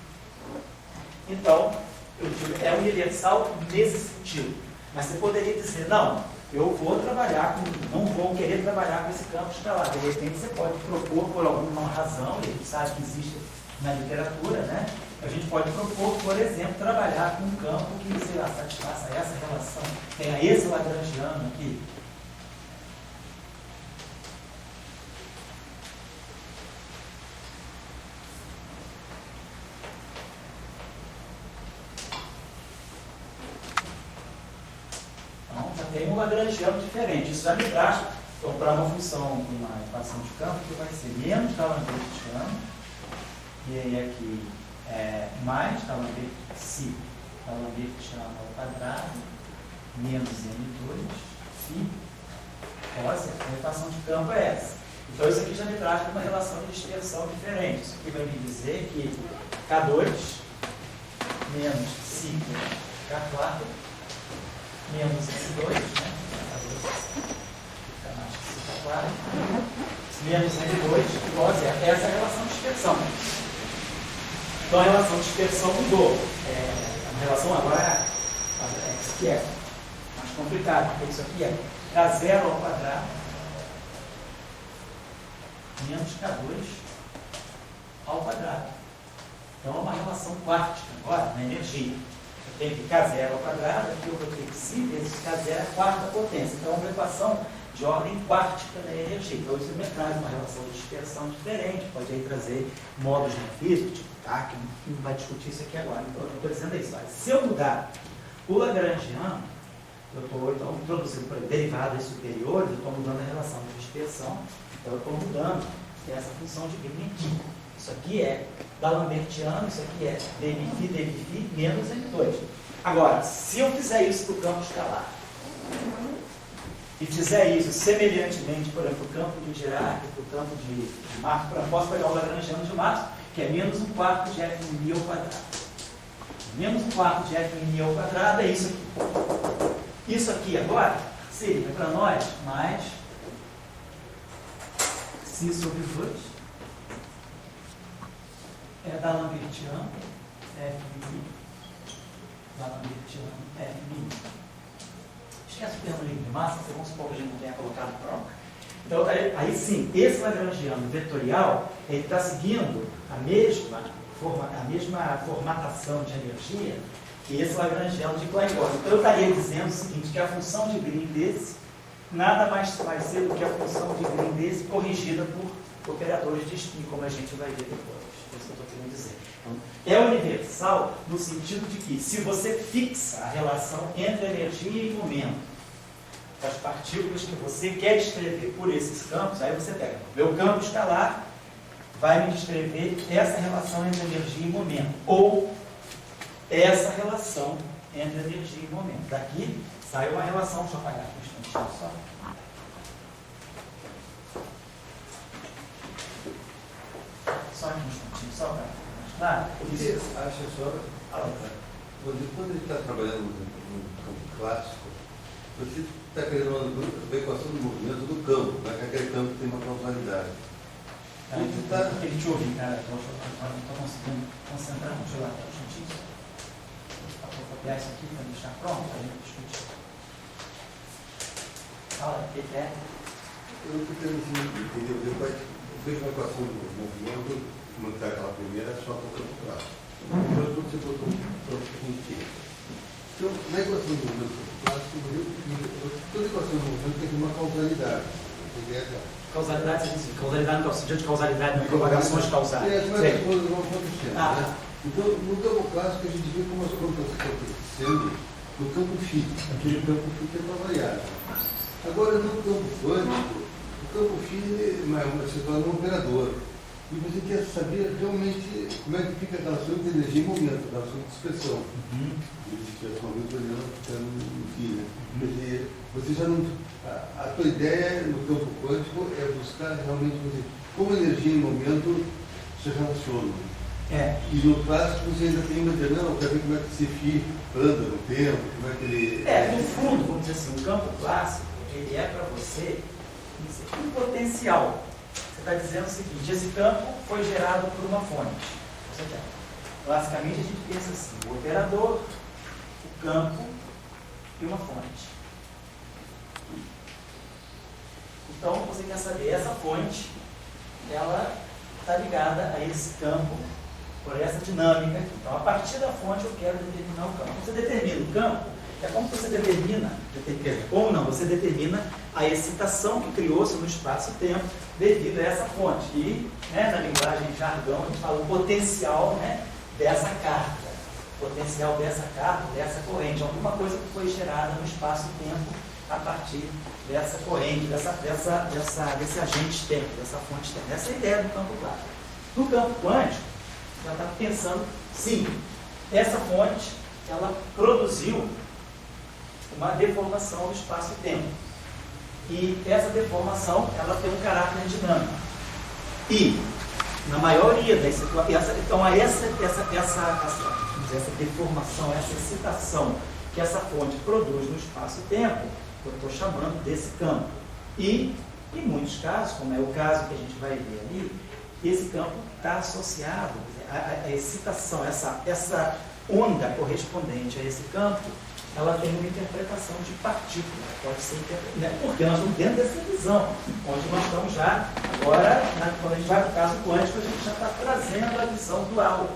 então, eu digo, é universal nesse sentido. Mas você poderia dizer, não, eu vou trabalhar não vou querer trabalhar com esse campo escalar. De repente você pode propor por alguma razão, e a gente sabe que existe na literatura, né? A gente pode propor, por exemplo, trabalhar com um campo que, sei lá, satisfaça essa relação, tenha esse Lagrangiano aqui. Tem um Lagrangiano diferente. Isso já me traz para uma função, uma equação de campo, que vai ser menos D'Alembert-Stiano, e aí aqui mais D'Alembert-Stiano ao quadrado, menos M2, φ. A equação de campo é essa. Então isso aqui já me traz para uma relação de dispersão diferente. Isso aqui vai me dizer que K2 menos φ K4 menos M2, né? Menos M2 igual a zero. Essa é a relação de dispersão. Então a relação de dispersão mudou. A relação agora isso aqui é mais complicado, porque isso aqui é K0 ao quadrado menos K2 ao quadrado. Então é uma relação quântica agora na energia. Eu tenho que K0 ao quadrado, aqui eu vou ter que φ vezes K0 é a quarta potência. Então é uma equação de ordem quântica da energia. Então isso me traz uma relação de dispersão diferente, pode aí trazer modos de física, tipo que não vai discutir isso aqui agora. Então eu estou dizendo isso. Se eu mudar o Lagrangiano, eu estou então introduzindo para derivadas superiores, eu estou mudando a relação de dispersão, então eu estou mudando essa função de Green aqui. Isso aqui é D'Alembertiano, isso aqui é dμφ menos M2. Agora, se eu fizer isso para o campo escalar, e fizer isso semelhantemente, por exemplo, para o campo de Dirac, para o campo de Maxwell, eu posso pegar o Lagrangiano de Maxwell, que é menos 1/4 de F1 ao quadrado. Menos 1/4 de F1 ao quadrado é isso aqui. Isso aqui agora seria para nós mais φ sobre 2 é D'Alembertiano F1, D'Alembertiano F1. Esquece o termo livre de massa, vamos supor que a gente não tenha colocado pronto. Então, aí sim, esse Lagrangiano vetorial, ele está seguindo a mesma formatação de energia que esse Lagrangiano de Klein-Bach. Então, eu estaria dizendo o seguinte, que a função de Green desse nada mais vai ser do que a função de Green desse corrigida por operadores de spin, como a gente vai ver depois. É isso que eu estou querendo dizer. Então, é universal no sentido de que, se você fixa a relação entre energia e momento, as partículas que você quer descrever por esses campos, aí você pega o meu campo escalar, vai me descrever essa relação entre energia e momento. Ou essa relação entre energia e momento. Daqui sai uma relação, deixa eu apagar aqui um instantinho só. Só aqui um instantinho, só para mais claro. Você acha só, quando a gente está trabalhando no campo clássico, você está querendo uma equação do movimento do campo, né? Que aquele campo tem uma causalidade. Ele te ouviu, cara. Não estou conseguindo concentrar no celular. Um instantinho. Vou copiar isso aqui para deixar pronto, para a gente discutir. Fala, o que é? Eu estou querendo entender, eu vejo uma equação do movimento, como está aquela primeira, só para o campo clássico. Depois você botou um campo inteiro. Então, na equação do movimento clássico, toda equação do movimento tem uma causalidade. Causalidade, você diz, causalidade no sentido de causalidade, não propagações causais. As coisas vão acontecendo. Né? Então, no campo clássico, a gente vê como as coisas estão acontecendo no campo físico. Aquele campo físico é uma variável. Agora, no campo quântico, o campo físico se torna um operador. E você quer saber realmente como é que fica a relação entre energia e momento, a relação de dispersão. Dispersão, muito olhando, ficando aqui, né? Quer dizer, você já não. A tua ideia no campo quântico é buscar realmente como energia e momento se relacionam. E no clássico você ainda tem uma ideia, não, quer ver como é que esse fio anda no tempo, como é que ele. No fundo, vamos dizer assim, o campo clássico, ele é para você um potencial. Você está dizendo o seguinte, esse campo foi gerado por uma fonte. Classicamente a gente pensa assim, o operador, o campo e uma fonte. Então você quer saber, essa fonte, ela está ligada a esse campo, por essa dinâmica aqui. Então a partir da fonte eu quero determinar o campo. Você determina o campo, é como você determina, ou não, você determina a excitação que criou-se no espaço-tempo devido a essa fonte. E, na linguagem jargão, a gente fala o potencial, dessa carga. Potencial dessa carga, dessa corrente. Alguma coisa que foi gerada no espaço-tempo a partir dessa corrente, desse agente externo, dessa fonte externa. Essa é a ideia do campo clássico. No campo quântico, já está pensando, sim, essa fonte, ela produziu uma deformação do espaço-tempo. E essa deformação, ela tem um caráter dinâmico. E, na maioria das situações, então essa deformação, essa excitação que essa fonte produz no espaço-tempo, eu estou chamando desse campo. E, em muitos casos, como é o caso que a gente vai ver ali, esse campo está associado à excitação, essa onda correspondente a esse campo, ela tem uma interpretação de partícula, pode ser porque nós estamos dentro dessa visão, onde nós estamos já, agora, quando a gente vai para o caso quântico, a gente já está trazendo a visão dual,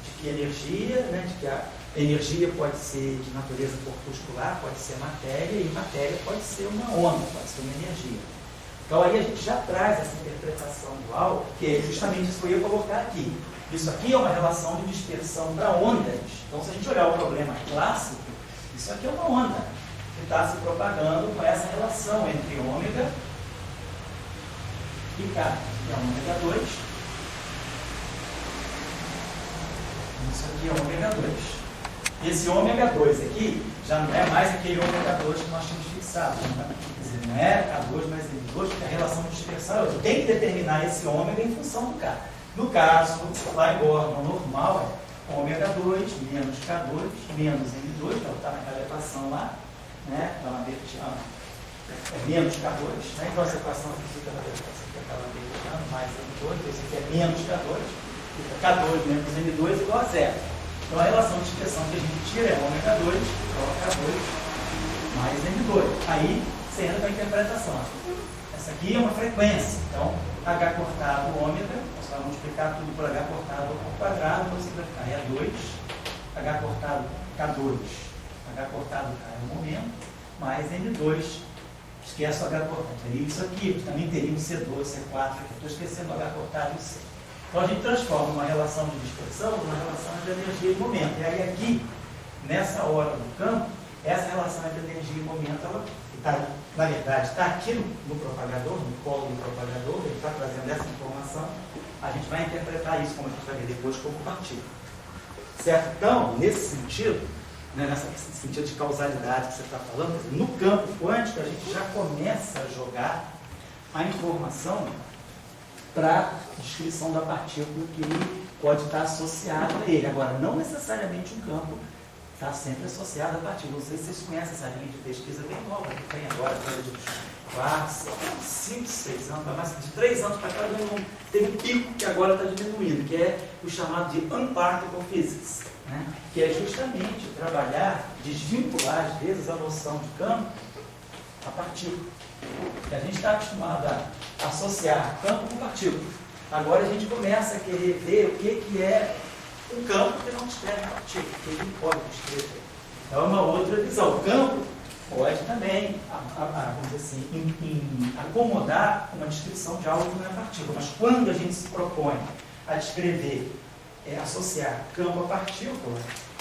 de que energia, de que a energia pode ser de natureza corpuscular, pode ser matéria, e matéria pode ser uma onda, pode ser uma energia. Então aí a gente já traz essa interpretação dual, que é justamente isso que eu ia colocar aqui. Isso aqui é uma relação de dispersão para ondas. Então se a gente olhar o problema clássico, isso aqui é uma onda que está se propagando com essa relação entre ômega e K, que é ômega 2. Isso aqui é ômega 2. Esse ômega 2 aqui já não é mais aquele ômega 2 que nós tínhamos fixado. Quer dizer, não é K2 mais N2, porque a relação de dispersão, eu tenho que determinar esse ômega em função do K. No caso, lá em Gordon normal é ômega 2 menos K2 menos N2, que está naquela equação lá, então é menos K2, então essa equação fica na aquela mais N2, esse aqui é menos K2, fica K2 menos N2 igual a zero. Então a relação de dispersão que a gente tira é ômega 2 igual a K2 mais N2. Aí você entra com a interpretação. Essa aqui é uma frequência, então H cortado ômega, você vai multiplicar tudo por H cortado ao quadrado, você vai ficar é 2, H cortado K2, H cortado K é o momento, mais N2, esquece o H cortado, teria isso aqui, também teria um C2, C4, aqui estou esquecendo o H cortado e o C. Então a gente transforma uma relação de dispersão numa relação de energia e momento. E aí aqui, nessa hora do campo, essa relação entre energia e momento, ela na verdade, está aqui no propagador, no colo do propagador, ele está trazendo essa informação, a gente vai interpretar isso, como a gente vai ver depois, como partícula. certo? Então, nesse sentido, né, nesse sentido de causalidade que você está falando, no campo quântico a gente já começa a jogar a informação para a descrição da partícula que pode estar associado a ele. Agora, não necessariamente um campo está sempre associado à partícula. Não sei se vocês conhecem essa linha de pesquisa bem nova que tem agora, de 5, 6 anos, mas de 3 anos para cá teve um pico que agora está diminuindo, que é o chamado de Unparticle Physics, né? Que é justamente trabalhar, desvincular às vezes a noção de campo à partícula. Que a gente está acostumado a associar campo com partícula. Agora a gente começa a querer ver o que é um campo que não descreve partícula, que ele pode descrever. É uma outra visão. O campo pode também, vamos dizer assim, acomodar uma descrição de algo que não é partícula. Mas quando a gente se propõe a descrever, associar campo a partícula,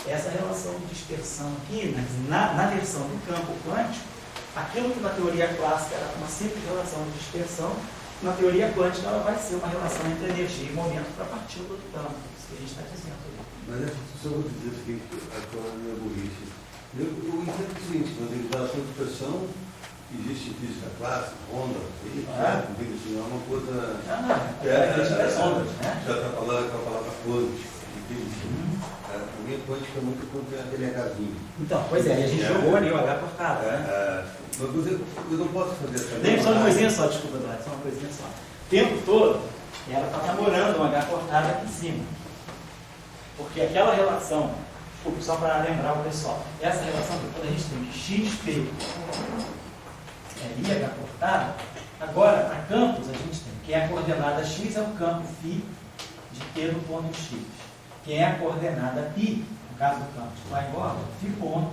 essa relação de dispersão aqui, na versão do campo quântico, aquilo que na teoria clássica era uma simples relação de dispersão, na teoria quântica ela vai ser uma relação entre energia e momento para a partícula do campo. Isso que a gente está dizendo aí. Mas só vou dizer o seguinte, agora minha burrice. Eu entendo o seguinte, quando ele dá a sua dispersão, existe física clássica, onda, assim, é uma coisa. Das ondas, né? Já está falando com a palavra quântica. A minha quântica é muito quando tem aquele Hzinho. Então, pois é, e a gente jogou ali o H cortado. Mas eu não posso fazer essa. Nem só uma coisinha só, desculpa, Eduardo, só uma coisinha só. O tempo todo, ela está namorando um H cortado aqui em cima. Porque aquela relação, só para lembrar o pessoal, essa relação, quando a gente tem que XP é H cortado, agora, para campos, a gente tem que a coordenada X é o campo φ de T no ponto X. Quem é a coordenada π, no caso do campo de Klein-Gordon, φ ponto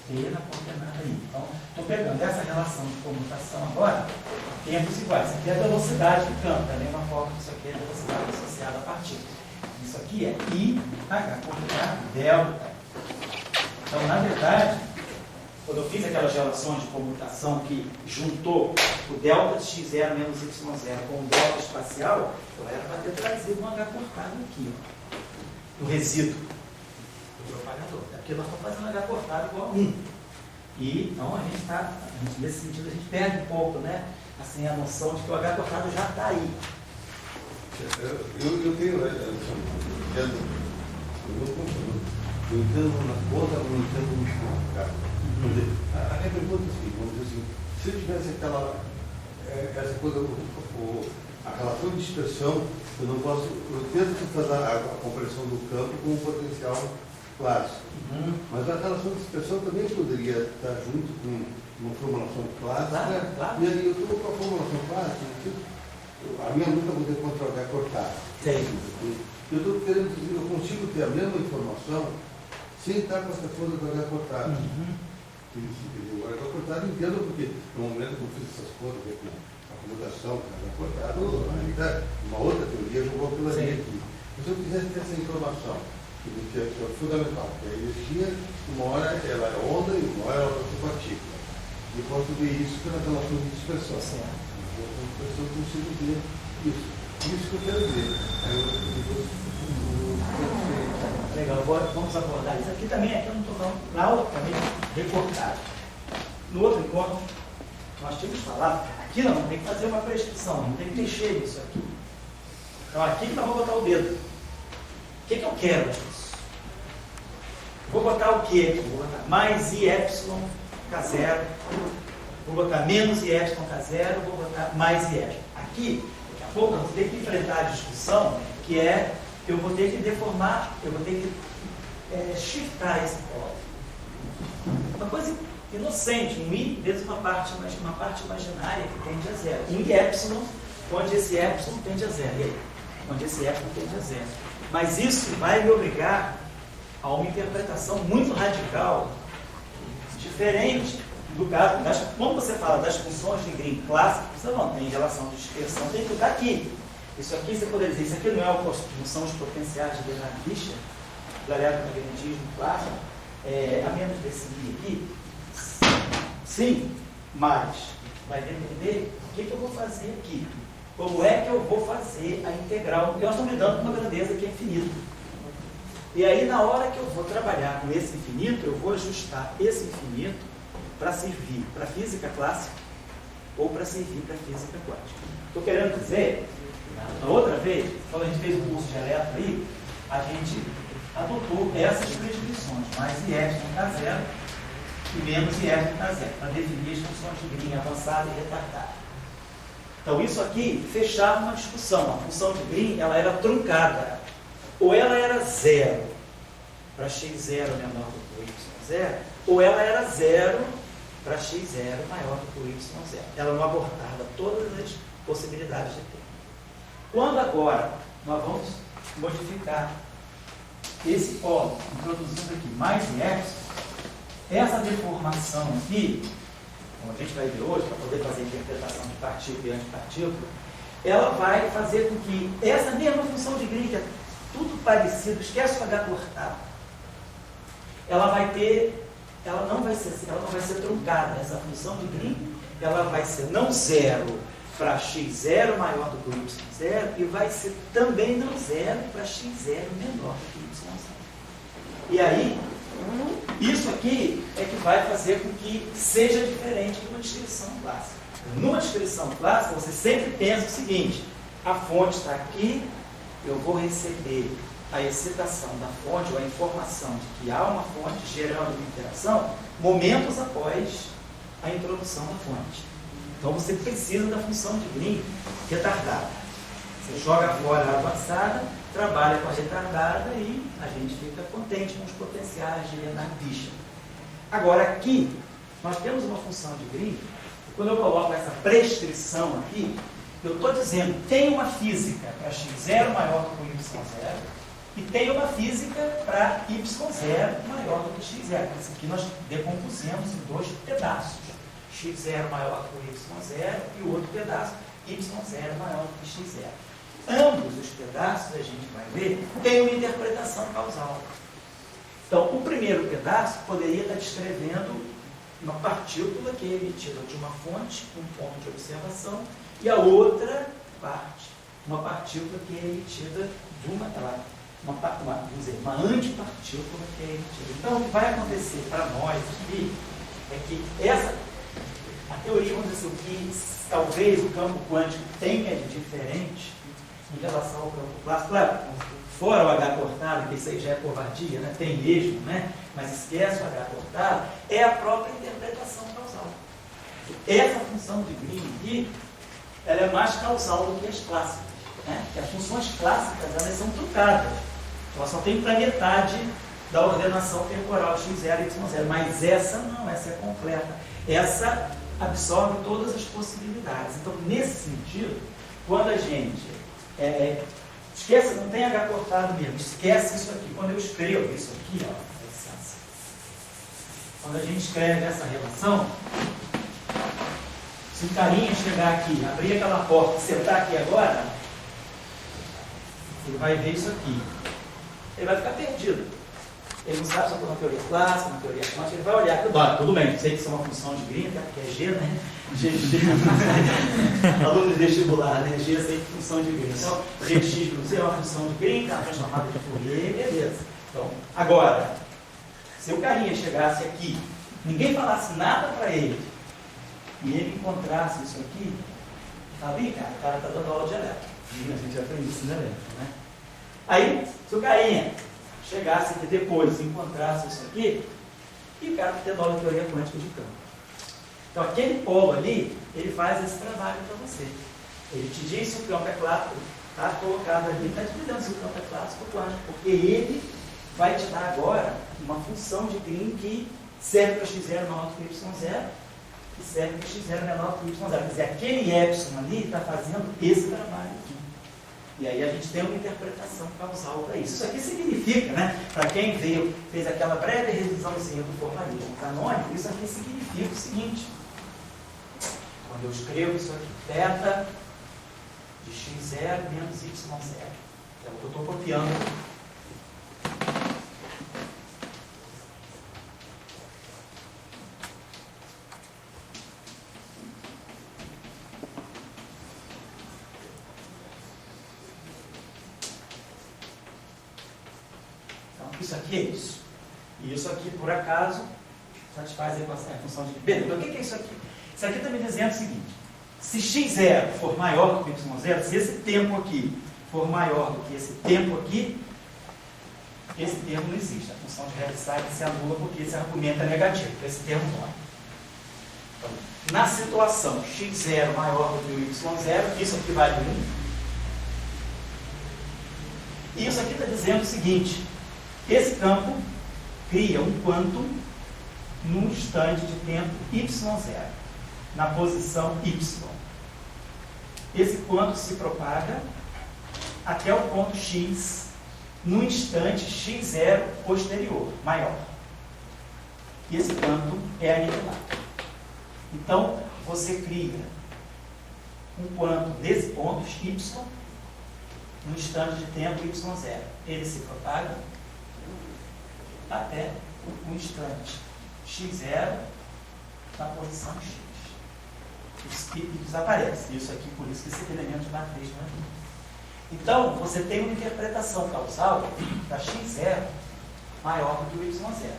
T na coordenada I. Então, estou pegando essa relação de comutação agora, tempos iguais. Isso aqui é a velocidade do campo, da mesma forma que isso aqui é a velocidade associada à partícula. Isso aqui é I, H coordenado, delta. Então, na verdade, quando eu fiz aquelas relações de comutação que juntou o delta de x0 menos y0 com o delta espacial, eu era para ter trazido um H cortado aqui, ó, no resíduo do propagador. É porque nós estamos fazendo H cortado igual a 1. E, então, a gente está, nesse sentido, a gente perde um pouco, né? Assim, a noção de que o H cortado já está aí. Eu tenho, eu entendo na conta, eu não entendo no significado. A minha pergunta é assim, vamos dizer assim, se eu tivesse essa coisa, a relação de dispersão, eu não posso, eu tento fazer a compreensão do campo com um potencial clássico. Mas a relação de dispersão também poderia estar junto com uma formulação clássica. Claro. E aí eu estou com a formulação clássica, a minha luta é contra o H cortado. Eu estou querendo dizer, eu consigo ter a mesma informação sem estar com essa coisa do H cortado. O H cortado eu entendo porque no momento que eu fiz essas coisas, a computação, o H cortado, uma outra teoria jogou pela linha aqui. Mas se eu quisesse ter essa informação, que é fundamental, que a energia, uma hora ela é onda e uma hora ela é partícula. E eu posso ver isso pela relação de dispersão. Eu consigo ver isso. Isso que eu quero ver. Legal, agora vamos abordar isso aqui também. Aqui eu não estou falando na aula também recortado. No outro encontro, nós tínhamos falado, aqui não, tem que fazer uma prescrição, não tem que mexer nisso aqui. Então aqui que nós vamos botar o dedo. O que eu quero disso? Vou botar o quê aqui? Vou botar mais IY K0. Vou botar menos IY K0, vou botar mais IY. Aqui, daqui a pouco, eu vou ter que enfrentar a discussão, que é, eu vou ter que deformar, eu vou ter que shiftar esse polo. Uma coisa inocente, um I vezes uma parte imaginária que tende a zero. Um Y, onde esse Y tende a zero. E aí? Onde esse Y tende a zero. Mas isso vai me obrigar a uma interpretação muito radical, diferente do caso, quando você fala das funções de Green clássicas, você não tem relação de dispersão, tem que estar aqui. Isso aqui, você poderia dizer, isso aqui não é uma função de potenciais de Bernard Fischer, do eletromagnetismo clássico, a menos desse I aqui? Sim, mas vai depender do que eu vou fazer aqui. Como é que eu vou fazer a integral? Porque nós estamos lidando com uma grandeza que é infinita. E aí, na hora que eu vou trabalhar com esse infinito, eu vou ajustar esse infinito para servir para a física clássica ou para servir para a física quântica. Estou querendo dizer, na outra vez, quando a gente fez o curso de elétron aí, a gente adotou essas prescrições, mais IF está zero e menos IF está zero, para definir as funções de Green avançada e retardada. Então, isso aqui fechava uma discussão. A função de Green, ela era truncada. Ou ela era zero para x0 menor do que y0, ou ela era zero para x0 maior do que y0. Ela não abordava todas as possibilidades de tempo. Quando agora nós vamos modificar esse polo, introduzindo aqui mais IF, essa deformação aqui, como a gente vai ver hoje, para poder fazer a interpretação de partícula e antipartícula, ela vai fazer com que essa mesma função de Green, que é tudo parecido, esquece o H cortado, ela não vai ser truncada. Essa função de Green, ela vai ser não zero para x0 maior do que y0 e vai ser também não zero para x0 menor do que y0. E aí, isso aqui é que vai fazer com que seja diferente de uma descrição clássica. Numa descrição clássica, você sempre pensa o seguinte: a fonte está aqui, eu vou receber a excitação da fonte, ou a informação de que há uma fonte gerando uma interação, momentos após a introdução da fonte. Então você precisa da função de Green retardada. Você joga fora a avançada, trabalha com a retardada e a gente fica contente com os potenciais de Leonard Fischer. Agora aqui, nós temos uma função de Green, e quando eu coloco essa prescrição aqui, eu estou dizendo, tem uma física para x0 maior do que y0 e tem uma física para y0 maior do que x0. Isso aqui nós decompusemos em dois pedaços. x0 maior do que y0 e o outro pedaço, y0 maior do que x0. Ambos os pedaços, a gente vai ver, têm uma interpretação causal. Então, o primeiro pedaço poderia estar descrevendo uma partícula que é emitida de uma fonte, um ponto de observação, e a outra parte, uma partícula que é emitida de uma antipartícula que é emitida. Então, o que vai acontecer para nós aqui é que a teoria, vamos dizer, o que talvez o campo quântico tenha de diferente em relação ao campo clássico, claro, fora o H cortado, que isso aí já é covardia, né? Tem mesmo, né? Mas esquece o H cortado, é a própria interpretação causal. Essa função de Green aqui, ela é mais causal do que as clássicas, né? Porque as funções clássicas, elas são trucadas. Elas só tem para metade da ordenação temporal x0 e y0, mas essa não, essa é completa. Essa absorve todas as possibilidades. Então, nesse sentido, quando a gente esquece, não tem H cortado mesmo, esquece isso aqui. Quando eu escrevo isso aqui, ó, quando a gente escreve essa relação, se o carinha chegar aqui, abrir aquela porta, sentar aqui agora, ele vai ver isso aqui. Ele vai ficar perdido. Ele não sabe se eu estou na teoria clássica, na teoria quântica, ele vai olhar aqui, tudo bem, sei que isso é uma função de Green, porque é G, né? Aluno de vestibular, né? G sei que é função de Green. Então, Gx é uma função de Green, tá transformada de Fourier, beleza. Então, agora, se o carinha chegasse aqui, ninguém falasse nada para ele, e ele encontrasse isso aqui, tá ali, cara, o cara está dando aula de elétrica. A gente já aprende isso, né? Aí, se o carinha chegasse aqui depois, encontrasse isso aqui, e o cara está tendo aula de teoria quântica de campo. Então, aquele polo ali, ele faz esse trabalho para você. Ele te diz se o campo é clássico, está colocado ali, está te dizendo se o campo é clássico ou quântico, porque ele vai te dar agora uma função de Green que serve para x0 maior do que y0 e serve para x0 menor do que y0. Quer dizer, aquele epsilon ali está fazendo esse trabalho aqui. E aí a gente tem uma interpretação causal para isso. Isso aqui significa, né, para quem fez aquela breve revisãozinha do formalismo canônico, isso aqui significa o seguinte: quando eu escrevo isso aqui, θ de x0 menos y0, é o que eu estou copiando aqui. isso aqui é isso. E isso aqui, por acaso, satisfaz a função de... Beleza, mas o que é isso aqui? Isso aqui está me dizendo o seguinte: se x0 for maior do que y0, se esse tempo aqui for maior do que esse tempo aqui, esse termo não existe. A função de Heaviside se anula porque esse argumento é negativo. Esse termo morre. Então, na situação x0 maior do que o y0, isso aqui vale 1. E isso aqui está dizendo o seguinte: esse campo cria um quantum num instante de tempo y0, na posição y. Esse quantum se propaga até o ponto x, no instante x0 posterior, maior. E esse quantum é aniquilado. Então, você cria um quantum desse ponto y, no instante de tempo y0. Ele se propaga até o instante x0 na posição x. E desaparece. Isso aqui, por isso que esse elemento de matriz não é vivo. Então, você tem uma interpretação causal da x0 maior do que o y0.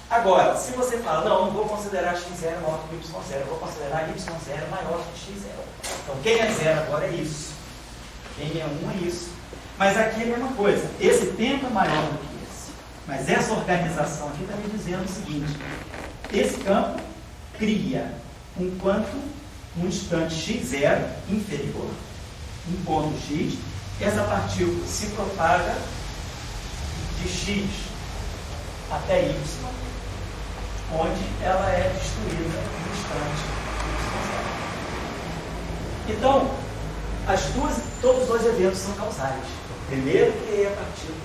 Agora, se você fala, não vou considerar x0 maior do que o y0, eu vou considerar y0 maior do que x0. Então, quem é 0 agora é isso. Quem é 1 é isso. Mas aqui é a mesma coisa. Esse tempo é maior do que esse. Mas essa organização aqui está me dizendo o seguinte: esse campo cria um quantum no instante x0 inferior, um ponto x, essa partícula se propaga de x até y, onde ela é destruída no instante y0. Então, todos os dois eventos são causais. Primeiro, criei a partícula,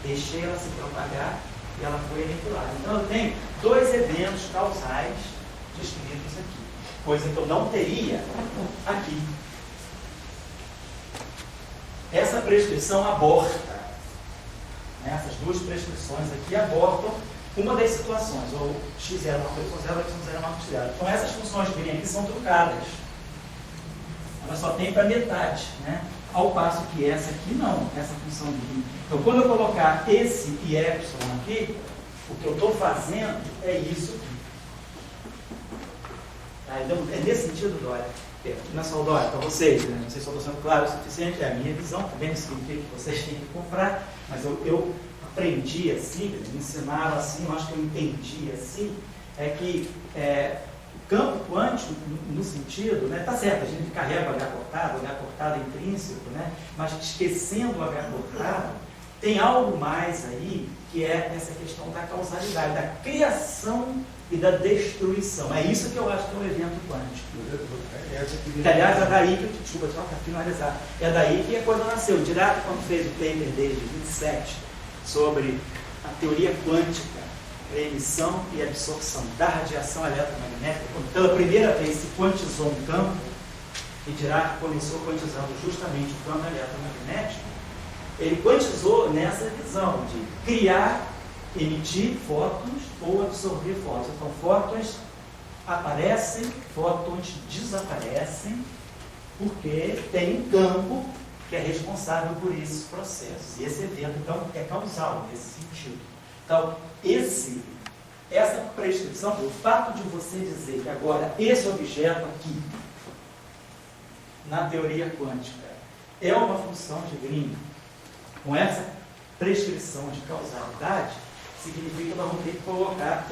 deixei ela se propagar e ela foi aniquilada. Então, eu tenho dois eventos causais descritos aqui, coisa que eu não teria aqui. Essa prescrição aborta, né? Essas duas prescrições aqui abortam uma das situações, ou x0 maior que y0, ou y0 maior que x0. Então, essas funções que vêm aqui são trucadas. Ela só tem para metade, né? Ao passo que essa aqui não, essa função de... Então, quando eu colocar esse e epsilon aqui, o que eu estou fazendo é isso aqui. Então, é nesse sentido, Dória. Não é só o Dória, para vocês, né? Não sei se eu estou sendo claro o suficiente, é a minha visão, também não significa que vocês têm que comprar, mas eu aprendi assim, me ensinaram assim, eu acho que eu entendi assim, é que o campo quântico, no sentido, né, tá certo, a gente carrega o H cortado é intrínseco, né, mas esquecendo o H cortado, tem algo mais aí, que é essa questão da causalidade, da criação e da destruição. É isso que eu acho que é um evento quântico. Aliás, é daí que, desculpa, só para finalizar, é daí que a coisa nasceu. O Dirac, quando fez o paper dele de 27, sobre a teoria quântica, a emissão e absorção da radiação eletromagnética, quando pela primeira vez se quantizou um campo, e Dirac começou quantizando justamente o campo eletromagnético, ele quantizou nessa visão de criar, emitir fótons ou absorver fótons. Então, fótons aparecem, fótons desaparecem, porque tem um campo que é responsável por esses processos. E esse evento, então, é causal nesse sentido. Então, essa prescrição, o fato de você dizer que agora esse objeto aqui, na teoria quântica, é uma função de Green, com essa prescrição de causalidade, significa que nós vamos ter que colocar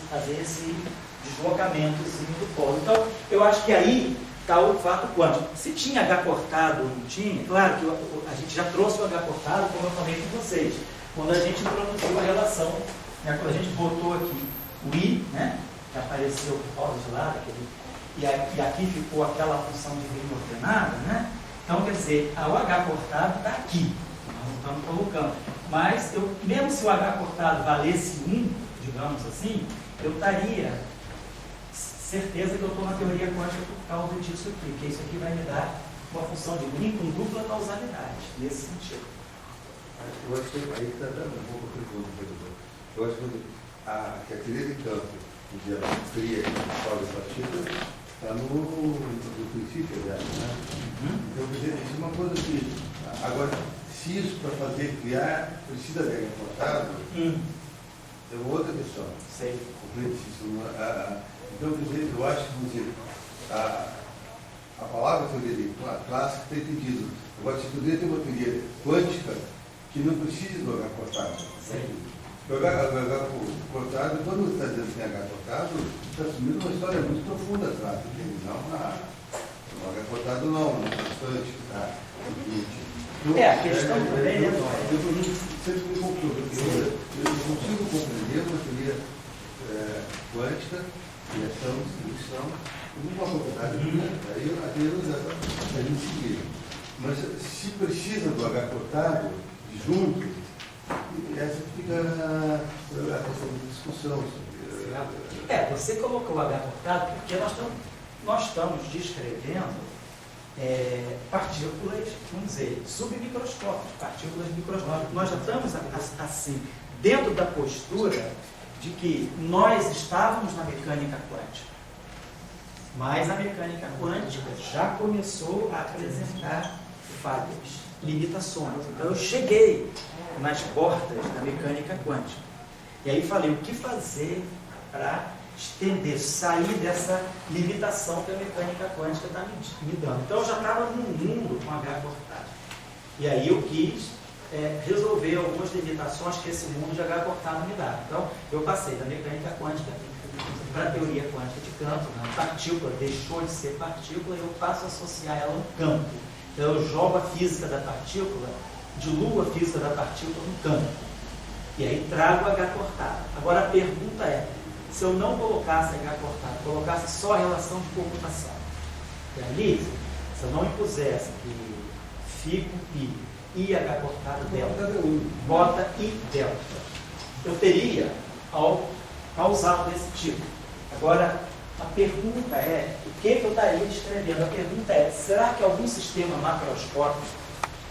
fazer esse deslocamentozinho do polo. Então, eu acho que aí está o fato quântico. Se tinha H cortado ou não tinha, claro que a gente já trouxe o H cortado, como eu falei com vocês, quando a gente introduziu a relação, né, quando a gente botou aqui o I, né, que apareceu por causa de lá, e aqui ficou aquela função de Green ordenada, né? Então, quer dizer, o H cortado está aqui, nós estamos colocando. Mas, mesmo se o H cortado valesse 1, digamos assim, eu estaria certeza que eu estou na teoria quântica por causa disso aqui, porque isso aqui vai me dar uma função de Green com dupla causalidade, nesse sentido. Eu acho que aí está dando um pouco a pergunta. Eu acho que a teoria de campo, que ela cria e solve a partícula, está no princípio já, né? Então, quer dizer, uma coisa que Agora, se isso para fazer criar precisa de H cortado, é uma outra questão. Sei. Então, quer dizer, eu acho que, vamos dizer, a palavra teoria clássica está entendido. Agora, você poderia ter uma teoria quântica que não precise do H cortado. O H cortado, quando você está dizendo que tem H cortado, está assumindo uma história muito profunda atrás. Não, o H cortado não bastante. A questão também é eu sempre me concluo, porque eu consigo compreender uma teoria quântica, criação, distribuição, uma propriedade, aí a gente seguir. Mas se precisa do H cortado, junto, essa fica a questão de discussão. Você colocou o H cortado porque nós estamos descrevendo partículas, vamos dizer, submicroscópicas, partículas microscópicas. Nós já estamos assim, dentro da postura de que nós estávamos na mecânica quântica. Mas a mecânica quântica já começou a apresentar falhas, limitações. Então eu cheguei nas portas da mecânica quântica. E aí falei, o que fazer para estender, sair dessa limitação que a mecânica quântica está me dando. Então eu já estava num mundo com H cortado. E aí eu quis resolver algumas limitações que esse mundo de H cortado me dá. Então eu passei da mecânica quântica para a teoria quântica de campo. A partícula deixou de ser partícula e eu passo a associar ela a um campo. Então eu jogo a física da partícula, diluo a física da partícula no campo. E aí trago H cortado. Agora a pergunta é, se eu não colocasse H cortado, colocasse só a relação de comutação, e ali, se eu não impusesse que φ com π e H cortado delta, bota I delta, eu teria algo causal desse tipo. Agora, a pergunta é, o que eu estaria descrevendo? A pergunta é, será que algum sistema macroscópico,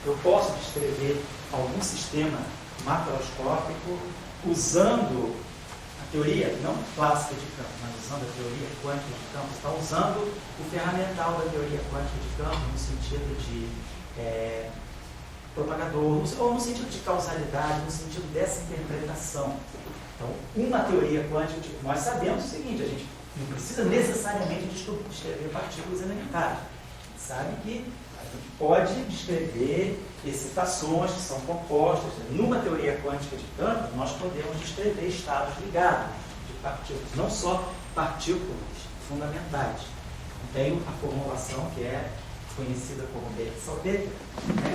eu posso descrever algum sistema macroscópico usando a teoria, não clássica de campo, mas usando a teoria quântica de campo, está usando o ferramental da teoria quântica de campo no sentido de propagador, ou no sentido de causalidade, no sentido dessa interpretação. Então, uma teoria quântica, nós sabemos o seguinte, a gente não precisa necessariamente descrever partículas elementares. A gente sabe que a gente pode descrever excitações que são compostas. Numa teoria quântica de campo, nós podemos descrever estados ligados de partículas, não só partículas fundamentais. Tem a formulação que é conhecida como Bethe-Salpeter,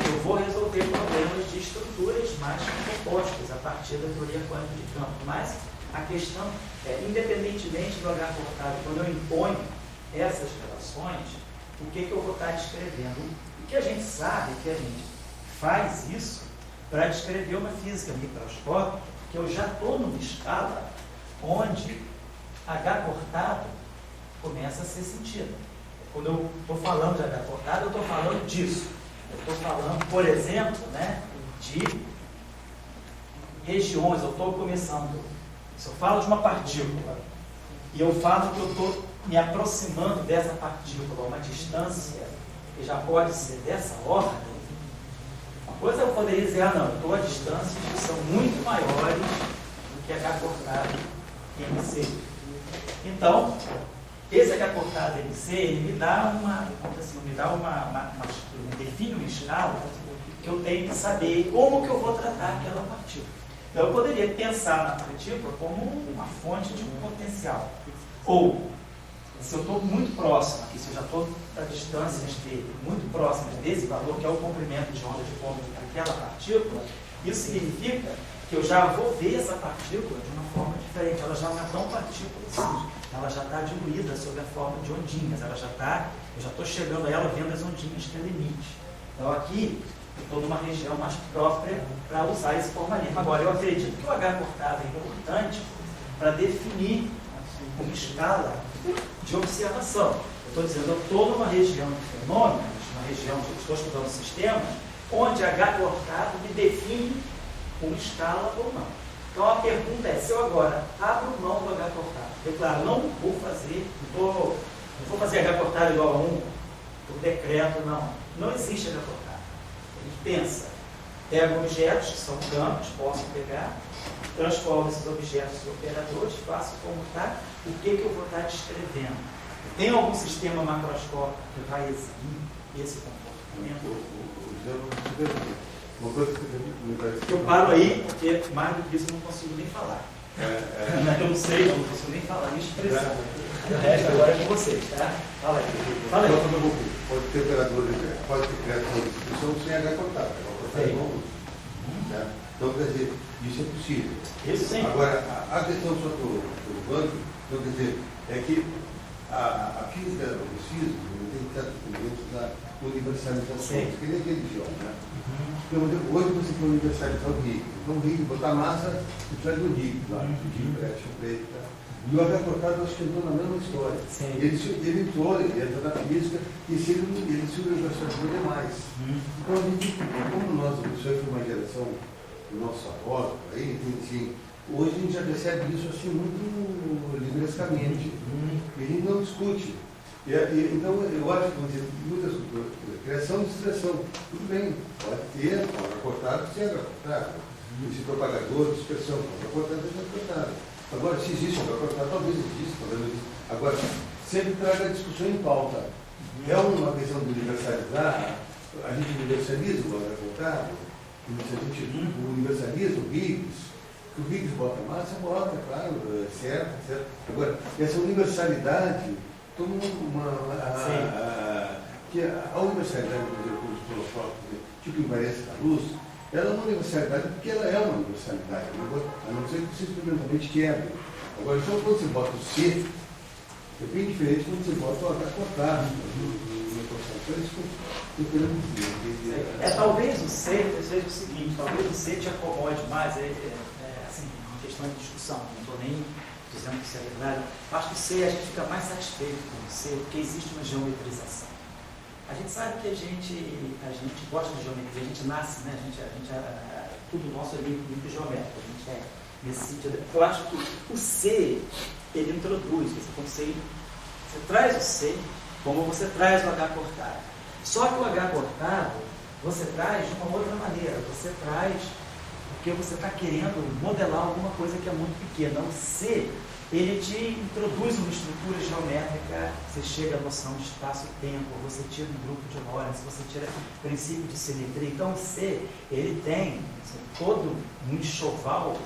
eu vou resolver problemas de estruturas mais compostas a partir da teoria quântica de campo. Mas a questão é, independentemente do H cortado, quando eu imponho essas relações, o que eu vou estar descrevendo? O que a gente sabe que a gente faz isso para descrever uma física microscópica, que eu já estou numa escala onde H cortado começa a ser sentido. Quando eu estou falando de H cortado, eu estou falando disso. Eu estou falando, por exemplo, de regiões. Eu estou começando. Se eu falo de uma partícula e eu falo que eu estou me aproximando dessa partícula a uma distância que já pode ser dessa ordem, uma coisa eu poderia dizer, não, eu estou a distâncias que são muito maiores do que H cortado e MC. Então, esse H cortado MC, ele me dá define uma escala que eu tenho que saber como que eu vou tratar aquela partícula. Então eu poderia pensar na partícula como uma fonte de um potencial. Ou, se eu estou muito próximo aqui, se eu já estou a distâncias muito próximas desse valor, que é o comprimento de onda de ponto daquela partícula, isso significa que eu já vou ver essa partícula de uma forma diferente. Ela já não é tão partícula assim. Ela já está diluída sob a forma de ondinhas. Eu já estou chegando a ela vendo as ondinhas que é limite. Então aqui, eu estou numa região mais própria para usar esse formalismo. Agora, eu acredito que o H cortado é importante para definir uma escala de observação. Eu estou dizendo, eu estou numa região de fenômenos, uma região que estou estudando sistemas, onde H cortado me define uma escala ou não. Então a pergunta é, se eu agora abro mão do H cortado, eu claro, não vou fazer H cortado igual a 1, por decreto, não existe H cortado. gente pensa, pega objetos que são campos, posso pegar, transformo esses objetos em operadores, faço comutar o que eu vou estar descrevendo. Tem algum sistema macroscópico que vai exibir esse comportamento? Uma coisa que parece Eu paro aí, porque mais do que isso eu não consigo nem falar. Eu não sei, eu não consigo nem falar, nem expressão. O resto agora é com vocês, tá? Fala aí. Fala aí. Pode ter operadores, pode ter criação de discussão sem H cortado. Então, quer dizer, isso é possível. Isso sim. Agora, a questão só do banco, então, quer dizer, é que a física, o físico, tem certos elementos da universalização, que nem religião, né? Então, hoje você tem universalizar o líquido. Então, o líquido, botar massa, você precisa do líquido, lá, preto. E o H cortado, acho que entrou na mesma história. Ele entrou, ele entra na física, e se ele se universalizou demais. Então, a gente, como nós, isso aí foi uma geração do nosso avó, aí, assim, hoje a gente já percebe isso assim muito livrescamente. E a gente não discute. Então, eu acho que, vamos dizer, muitas coisas, criação de expressão, tudo bem, pode ter, H cortado, sem H cortado. Esse propagador de expressão, H cortado, sem H cortado. Agora, se existe H cortado, talvez exista, talvez exista. Agora, sempre traga a discussão em pauta. É uma questão de universalizar, a gente universaliza o H cortado, se a gente universaliza o Higgs, o Higgs bota massa, bota, claro, certo. Agora, essa universalidade, todo mundo, que a universalidade dos filosóficos, tipo invariância da luz, ela é uma universalidade porque ela é uma universalidade, a não ser que você experimentalmente quebre. Agora, só quando você bota o C, é bem diferente quando você bota o H cortado. Então, isso que eu quero dizer. Talvez o C seja o seguinte, talvez o C te acomode mais, assim, uma questão de discussão, não estou nem dizendo que isso é verdade. Acho que o C a gente fica mais satisfeito com o C, porque existe uma geometrização. A gente sabe que a gente gosta de geometria, a gente nasce, né? Tudo nosso é muito geométrico, a gente é nesse sentido. Eu acho que o C, ele introduz esse conceito, você traz o C, como você traz o H cortado. Só que o H cortado, você traz de uma outra maneira, você traz porque você está querendo modelar alguma coisa que é muito pequena. O C, ele te introduz uma estrutura geométrica, você chega à noção de espaço-tempo, você tira um grupo de Lorentz, você tira o princípio de simetria. Então o C, ele tem todo um enxoval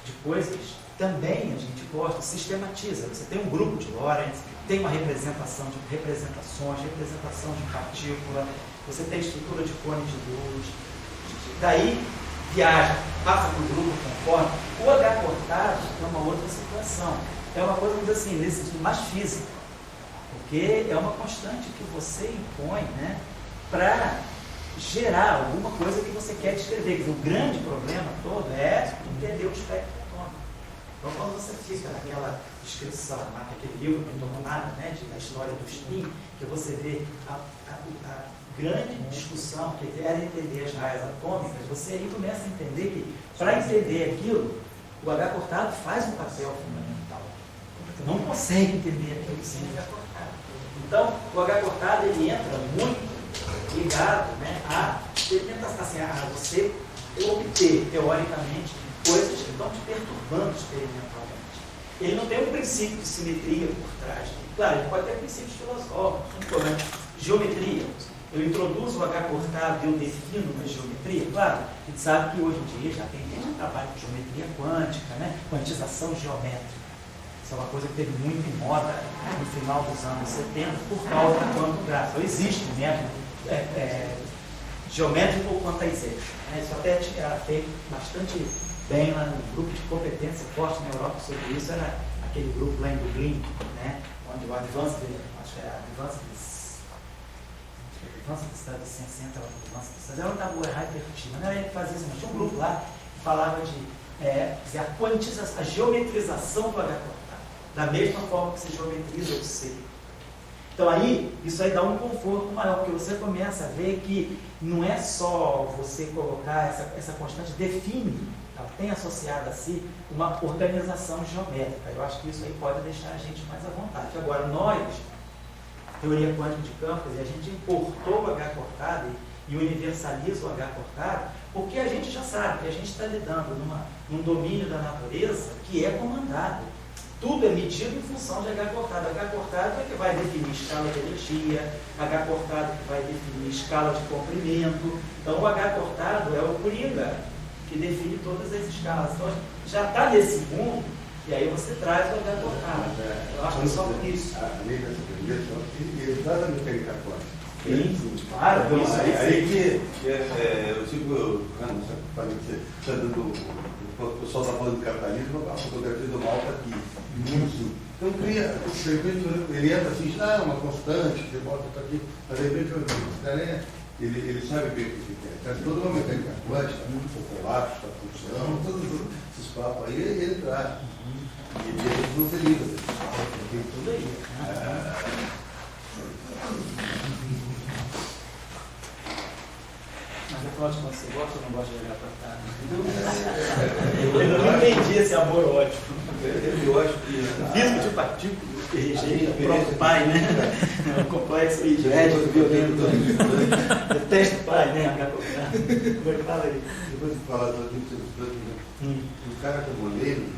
de coisas que também a gente gosta, sistematiza. Você tem um grupo de Lorentz, tem uma representação de representações, representação de partícula, você tem estrutura de cone de luz, daí viaja, passa para o grupo conforme. O H cortado é uma outra situação. É uma coisa, vamos dizer assim, nesse sentido mais físico. Porque é uma constante que você impõe, né, para gerar alguma coisa que você quer descrever. O grande problema todo é entender o espectro atômico. Então, quando você fica naquela descrição, naquele livro que não tomou nada, né, da história do spin, que você vê a grande discussão que era entender as raias atômicas, você aí começa a entender que, para entender aquilo, o H cortado faz um papel fundamental. Você não consegue entender aquilo sem H cortado. Então, o H cortado, ele entra muito ligado, né, a você obter, teoricamente, coisas que estão te perturbando experimentalmente. Ele não tem um princípio de simetria por trás. Claro, ele pode ter princípios filosóficos, não problema. Geometria. Eu introduzo o H cortado e eu defino uma geometria. Claro, a gente sabe que hoje em dia já tem gente que trabalha com geometria quântica, né? Quantização geométrica. Isso é uma coisa que teve muito em moda no final dos anos 70 por causa da quantum gráfica. Então, existe um método geométrico ou quantization. Né? Isso até era feito bastante bem lá no grupo de competência forte na Europa sobre isso. Era aquele grupo lá em Dublin, né? Onde o Advanced Studies Center, ela não estava errado e perfetiva, não era ele que fazia isso, mas tinha um grupo lá que falava de a quantização, a geometrização do H cortado, da mesma forma que se geometriza o C. Então aí, isso aí dá um conforto maior, porque você começa a ver que não é só você colocar essa constante, define, ela tem associada a si uma organização geométrica. Eu acho que isso aí pode deixar a gente mais à vontade. Agora, nós, teoria quântica de campos, e a gente importou o H cortado e universaliza o H cortado, porque a gente já sabe que a gente está lidando num domínio da natureza que é comandado. Tudo é medido em função de H cortado. H cortado é que vai definir escala de energia, H cortado que vai definir escala de comprimento. Então, o H cortado é o Coringa, que define todas as escalas. Então, já está nesse mundo, e aí você traz o H cortado. Eu acho que é só por isso. A lei dessa premissa, ele traz a mecânica quântica. Sim, claro. Então, Isso aí que eu sigo, você está dando, o pessoal está falando de capitalismo, a fotografia do mal está aqui. Então cria, de repente ele entra assim, uma constante, você bota isso aqui, mas de repente esse cara ele sabe bem o que quer. Traz toda uma mecânica quântica, o colapso, a função, todos esses papos aí, ele traz. E ele não se livra desses papos, tem tudo aí. Mas afinal de contas, você gosta ou não gosta de olhar para trás? Eu ainda não entendi esse amor ótimo. Eu acho que Físico de partículas, rejeita o próprio pai, né? O complexo hidrético, violento. Detesta o pai, né? Como é que fala aí? Depois de falar do que você mostrou, um cara como o Lênin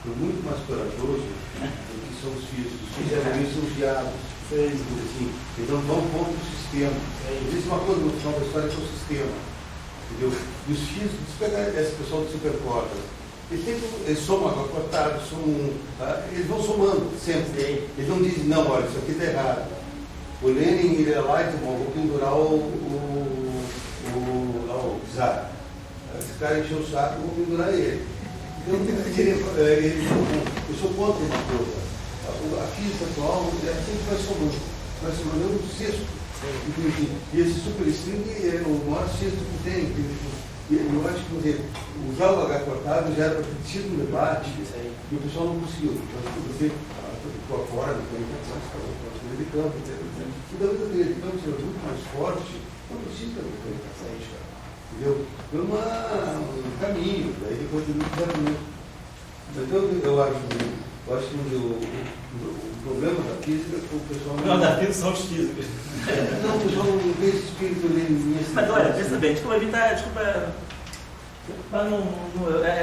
foi muito mais corajoso do que são os físicos. Os físicos geralmente são guiados. Assim, então vão contra o sistema. Existe uma coisa no final da história que é o sistema. Entendeu? E os físicos, se pegar esse pessoal de supercordas, eles somam água cortada, eles vão somando sempre. Eles não dizem, não, olha, isso aqui está errado. O Lenin, ele é lá e diz, vou pendurar o czar. Esse cara encheu o saco, vou pendurar ele. Então, eu sou contra uma coisa. A física atual sempre vai somando, é um cesto. E esse superstring é o maior cesto que tem. Eu acho que usar o H cortado já era para ter tido um debate e o pessoal não conseguiu. Você ficou fora do campo, de campo, e da outra teoria de campo seria muito mais forte, não precisa da mecânica quântica. Entendeu? Foi um caminho, daí depois de muito caminho. Então eu acho que o problema da física é que o pessoal não... da física são os físicos. Não, o pessoal não tem esse espírito ali. Mas olha, pensa bem, desculpa, mas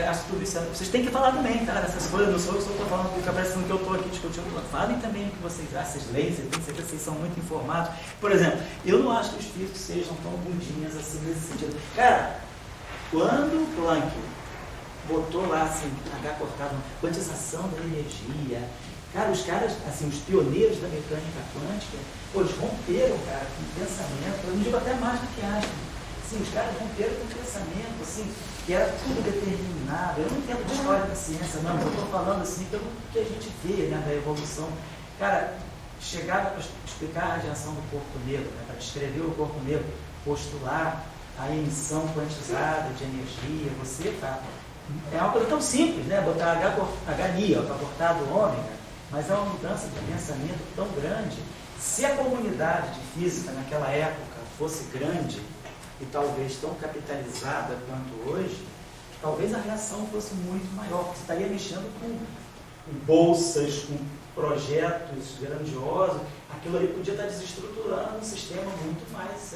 acho que tudo isso, vocês têm que falar também, cara, essas coisas, não sou eu que estou falando, porque parece que eu estou aqui discutindo, falem também o que vocês acham, vocês leem, vocês são muito informados. Por exemplo, eu não acho que os físicos sejam tão bundinhas assim nesse sentido. Cara, quando o Planck botou lá assim, H cortado, quantização da energia, cara, os caras, assim, os pioneiros da mecânica quântica, eles romperam, cara, com o pensamento, eu não digo até mais do que Einstein. Assim, os caras romperam com o pensamento, assim, que era tudo determinado. Eu não entendo de história da ciência, não, mas eu estou falando assim pelo que a gente vê, né, da evolução. Cara, chegaram para explicar a radiação do corpo negro, né, para descrever o corpo negro, postular a emissão quantizada de energia, é uma coisa tão simples, né? Botar H-Ni, para cortar do ômega, mas é uma mudança de pensamento tão grande. Se a comunidade de física naquela época fosse grande e talvez tão capitalizada quanto hoje, talvez a reação fosse muito maior, porque você estaria mexendo com bolsas, com projetos grandiosos, aquilo ali podia estar desestruturando um sistema muito mais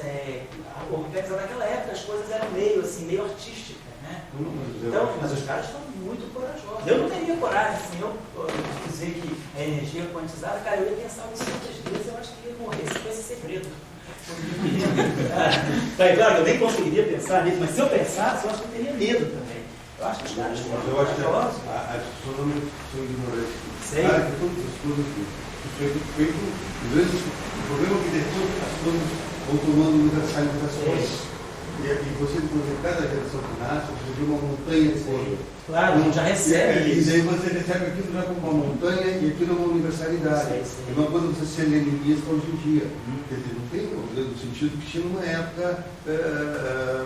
organizado. Naquela época as coisas eram meio artísticas, né? Então, mas os caras estão muito corajosos. Eu não teria coragem, assim, eu dizer que a energia quantizada, cara, eu ia pensar nisso muitas vezes, eu acho que ia morrer, isso foi esse segredo. Claro que eu nem conseguiria pensar nisso, mas se eu pensasse, eu acho que eu teria medo também. Eu acho que os caras estão corajosos. A discussão não é ignorante. Sei. Claro que todas as coisas foi feito, às vezes, o problema é que depois as coisas vão tomando universalizações. E você, cada geração que nasce, você vê uma montanha de coisa. Claro, já recebe isso. E daí você recebe aquilo já como uma montanha e aquilo é uma universalidade. É uma coisa você ser leninista hoje em dia. Quer dizer, não tem no sentido que tinha numa época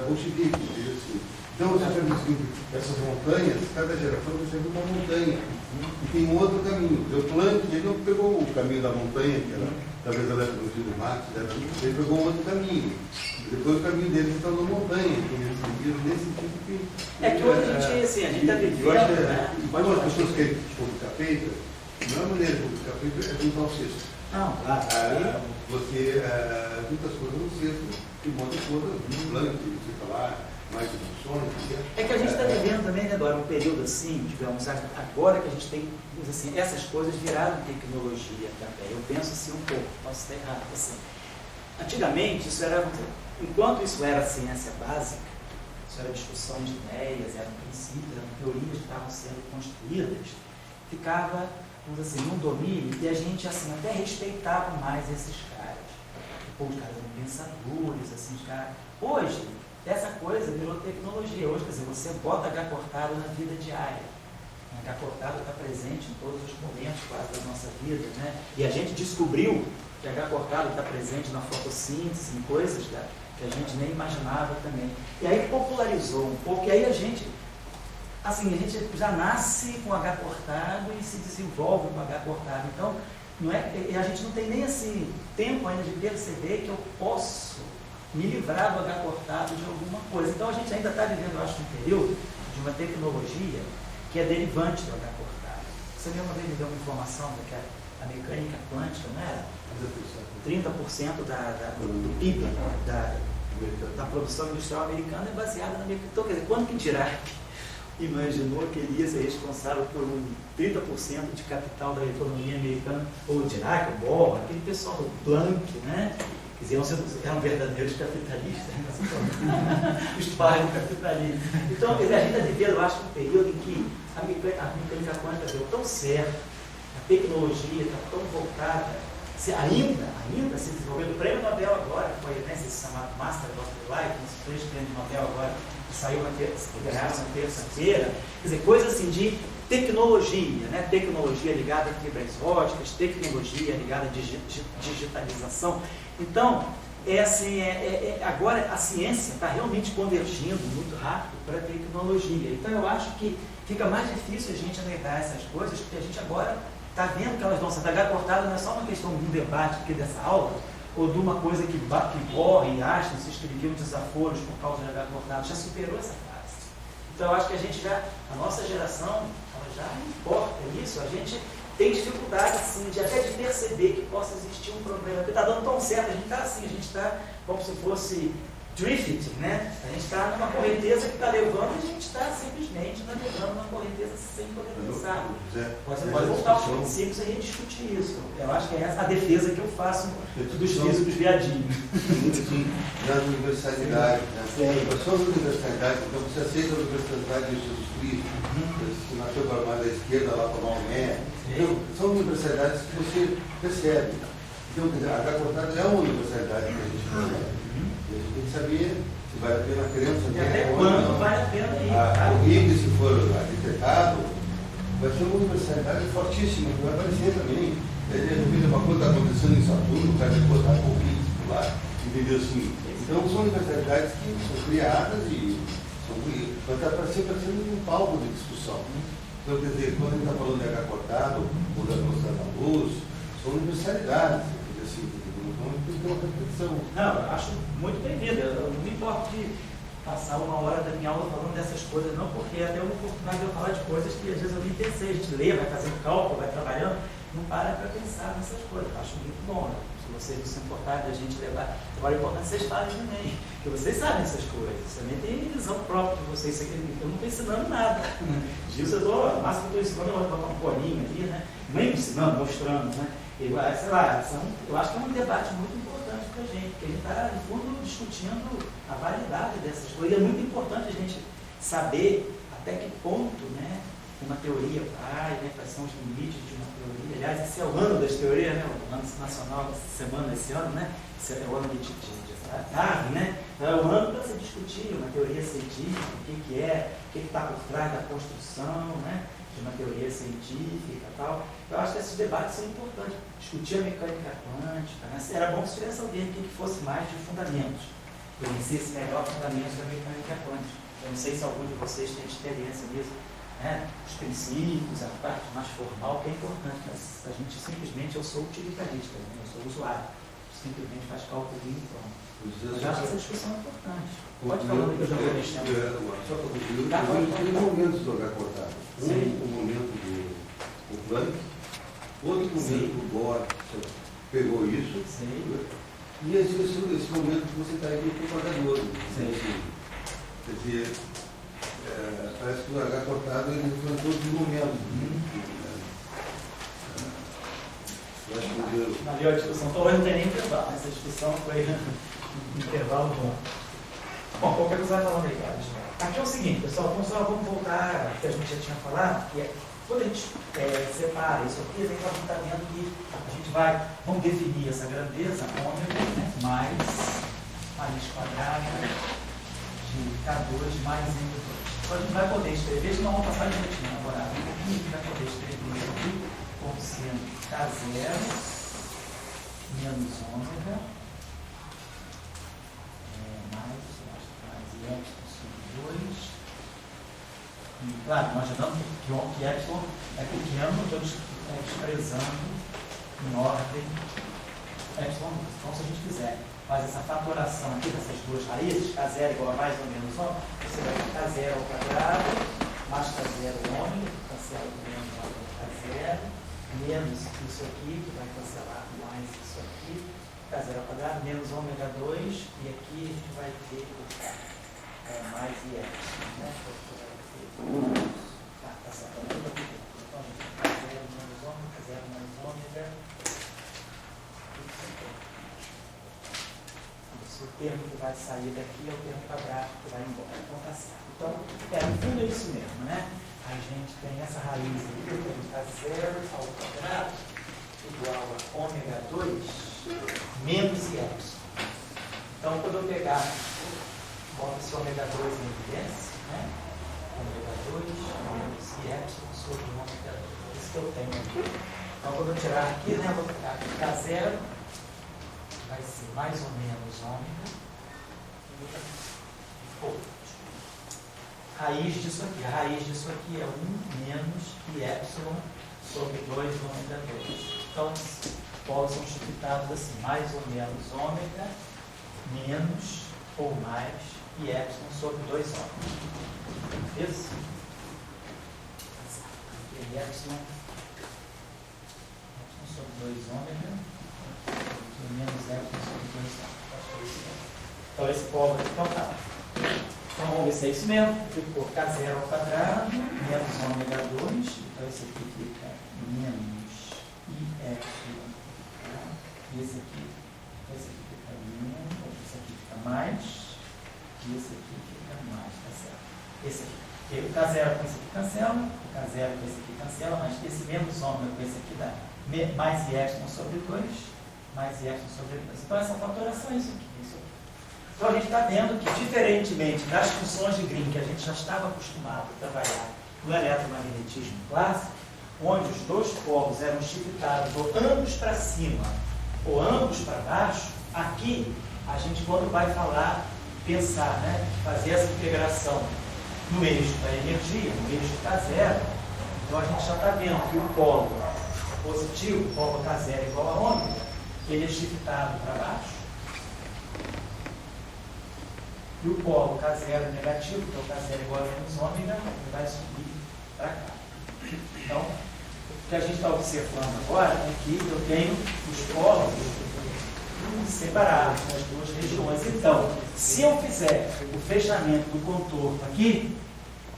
bolchevique, assim. Então você percebe o seguinte, essas montanhas, cada geração recebe uma montanha. E tem um outro caminho. O Planck, ele não pegou o caminho da montanha, que era talvez a tecnologia do Marx, ele pegou um outro caminho. Depois o caminho dele se tornou montanha, nesse sentido que... É que hoje a gente está vivendo, né? Quando as pessoas querem publicar paper, a melhor maneira de publicar paper é juntar o cesto. Não, claro. Você muitas coisas no centro e muitas coisas no plano que você está lá, mais funções. É que a gente está vivendo também, né, Dora, um período assim, digamos, agora que a gente tem, assim, essas coisas viraram tecnologia também. Eu penso assim um pouco, posso estar errado, assim. Antigamente, isso era, enquanto isso era ciência básica, isso era discussão de ideias, eram princípios, eram teorias que estavam sendo construídas, ficava, vamos dizer assim, num domínio e a gente, assim, até respeitava mais esses caras. Pô, os caras eram pensadores, assim, os caras... Hoje, essa coisa virou tecnologia. Hoje, quer dizer, você bota H cortado na vida diária. H cortado está presente em todos os momentos quase da nossa vida, né? E a gente descobriu que H cortado está presente na fotossíntese, em coisas que a gente nem imaginava também. E aí popularizou um pouco, e aí a gente, assim, a gente já nasce com H cortado e se desenvolve com H cortado. Então, não é, a gente não tem nem assim tempo ainda de perceber que eu posso me livrar do H cortado de alguma coisa. Então a gente ainda está vivendo, eu acho, um período de uma tecnologia que é derivante do H cortado. Você mesma vez me deu uma informação de que a mecânica quântica, não era? 30% do PIB da produção industrial americana é baseada na mecânica. Então, quer dizer, quando que Dirac imaginou que ele ia ser responsável por 30% de capital da economia americana? Ou Dirac, o Bohr, aquele pessoal do Planck, né? Quer dizer, eram verdadeiros capitalistas, né? Os pais do capitalismo. Então, quer dizer, a gente está vivendo, eu acho, um período em que a mecânica quântica deu tão certo, a tecnologia está tão voltada, ainda se desenvolvendo. O prêmio Nobel agora, que foi, né, esse chamado Master of the Light, uns 3 prêmios Nobel agora, que saiu na terça-feira, quer dizer, coisa assim de tecnologia, né? Tecnologia ligada a fibras óticas, tecnologia ligada à digitalização. Então, agora a ciência está realmente convergindo muito rápido para a tecnologia. Então, eu acho que fica mais difícil a gente negar essas coisas, porque a gente agora está vendo que elas vão ser H cortada, não é só uma questão de um debate aqui dessa aula, ou de uma coisa que corre e acha, se escreviam desaforos por causa de H cortado, já superou essa fase. Então, eu acho que a nossa geração, ela já não importa isso, a gente tem dificuldade, assim, até de perceber que possa existir um problema, porque está dando tão certo, a gente está assim, a gente está como se fosse drifting, né? A gente está numa correnteza que está levando e a gente está simplesmente navegando numa correnteza sem poder pensar. Você pode voltar aos princípios e rediscutir isso. Eu acho que é essa a defesa que eu faço dos físicos viadinhos. Nas universidades, né? São as universidades, então você aceita a universidade de Jesus Cristo, você nasceu para mais da esquerda, lá para Maomé. Então, são universidades que você percebe. Então, quer dizer, a H cortada é uma universidade que a gente percebe. A gente tem que saber se vale a pena a criança. E até quando vale a pena ir. O RIG, se for arquitetado, vai ser uma universidade fortíssima, que vai aparecer também. Uma coisa está acontecendo em Saturno, o cara vai botar um pouquinho lá, entendeu assim? Então, são universidades que são criadas e vai estar sempre sendo um palco de discussão. Então, quer dizer, quando a gente está falando de H cortado ou da velocidade da luz, são universalidades, assim, então tem que ter uma reflexão. Não, eu acho muito bem-vindo. Eu não me importo de passar 1 hora da minha aula falando dessas coisas, não, porque é até uma oportunidade de eu falar de coisas que às vezes eu nem pensei. A gente lê, vai fazendo cálculo, vai trabalhando, não para pensar nessas coisas. Eu acho muito bom, né? Se vocês não se importarem da gente levar. Agora é importante vocês falem também, porque vocês sabem essas coisas. Vocês também têm visão própria de vocês. Eu não estou ensinando nada. Disso eu estou, o máximo que eu estou ensinando, eu vou botar um colinho aqui, né? Nem ensinando, mostrando, né? Sei lá, eu acho que é um debate muito importante para a gente, porque a gente está, no fundo, discutindo a validade dessas coisas. E é muito importante a gente saber até que ponto, né, uma teoria vai, né, quais são os limites de uma teoria. Aliás, esse é o ano das teorias, né, o ano nacional dessa semana, esse ano, né? Esse é o ano de Darwin, né? Então, é o ano para se discutir uma teoria científica, o que está por trás da construção, né, de uma teoria científica e tal. Eu acho que esses debates são importantes. Discutir a mecânica quântica, né? Era bom se tivesse alguém aqui que fosse mais de fundamentos, conhecesse melhor fundamentos da mecânica quântica. Eu não sei se algum de vocês tem experiência nisso, né? Os princípios, a parte mais formal, que é importante, mas a gente simplesmente, eu sou utilitarista, né? Eu sou usuário, simplesmente faz cálculo e pronto. Eu acho que essa discussão é importante. Pode falar que eu já vou mexendo. Só para concluir, tem momentos do H cortado. O momento do Planck, outro momento do Bohr. pegou isso. Sim. E esse momento que você está aí no propagandor. Quer dizer, parece que o H cortado ele foi todos os momentos. Eu acho que ali a discussão, então hoje não tem nem intervalo, essa discussão foi um intervalo bom. Bom, qualquer coisa vai falando aí, cara. Aqui é o seguinte, pessoal, então só vamos voltar ao que a gente já tinha falado, que é quando a gente separa isso aqui, a gente está vendo que a gente vai, vamos definir essa grandeza, ômega, né, mais raiz quadrada de K2 mais M2. Então a gente vai poder escrever, isso não vamos passar de rotina agora, a gente vai poder escrever isso aqui como sendo K0 menos ômega mais epsilon sobre 2. E, claro, nós já damos que epsilon é pequeno, estou expressando em ordem epsilon. Então, se a gente quiser fazer essa fatoração aqui dessas duas raízes, K0 igual a mais ou menos ômega, você vai ter K0 ao quadrado mais K0 ômega, cancela menos K0, menos isso aqui, que vai cancelar mais isso aqui, K0 ao quadrado, menos ômega 2, e aqui a gente vai ter mais IF, né? Tá certo, então a gente tem K0 menos ômega, K0 menos ômega, o termo que vai sair daqui é o termo quadrado que vai embora, então tá certo. Então, no fundo é isso mesmo, né? A gente tem essa raiz aqui, eu tenho K0 ao quadrado igual a ômega 2 menos epsilon. Então, quando eu pegar, bota esse ômega 2 em evidência, né? Ômega 2 menos epsilon sobre ômega 2. Isso que eu tenho aqui. Então, quando eu tirar aqui, né? Eu vou pegar aqui K0, vai ser mais ou menos ômega. Raiz disso aqui. A raiz disso aqui é 1 menos e epsilon sobre 2 ômega 2. Então, os polos são substituídos assim, mais ou menos ômega, menos ou mais e epsilon sobre 2 ômega. Isso? E epsilon sobre 2 ômega, e menos epsilon sobre 2 ômega. Então, esse polo aqui, então tá. Então, vamos ver se é isso mesmo. Ficou K0 ao quadrado, menos ômega 2. Então, esse aqui fica menos I epsilon. Tá? E esse aqui fica menos, esse aqui fica mais, e esse aqui fica mais, tá certo? Esse aqui. Porque o K0 com esse aqui cancela, o K0 com esse aqui cancela, mas esse menos ômega com esse aqui dá mais I epsilon sobre 2, mais I epsilon sobre 2. Então, essa fatoração é isso aqui. Então, a gente está vendo que, diferentemente das funções de Green que a gente já estava acostumado a trabalhar no eletromagnetismo clássico, onde os dois polos eram shiftados ou ambos para cima ou ambos para baixo, aqui a gente, quando vai falar, pensar, né, fazer essa integração no eixo da energia, no eixo K0, então a gente já está vendo que o polo positivo, o polo K0 igual a ômega, ele é shiftado para baixo. E o polo K0 negativo, então K0 igual a menos ômega, ele vai subir para cá. Então, o que a gente está observando agora é que eu tenho os polos separados nas duas regiões. Então, se eu fizer o fechamento do contorno aqui,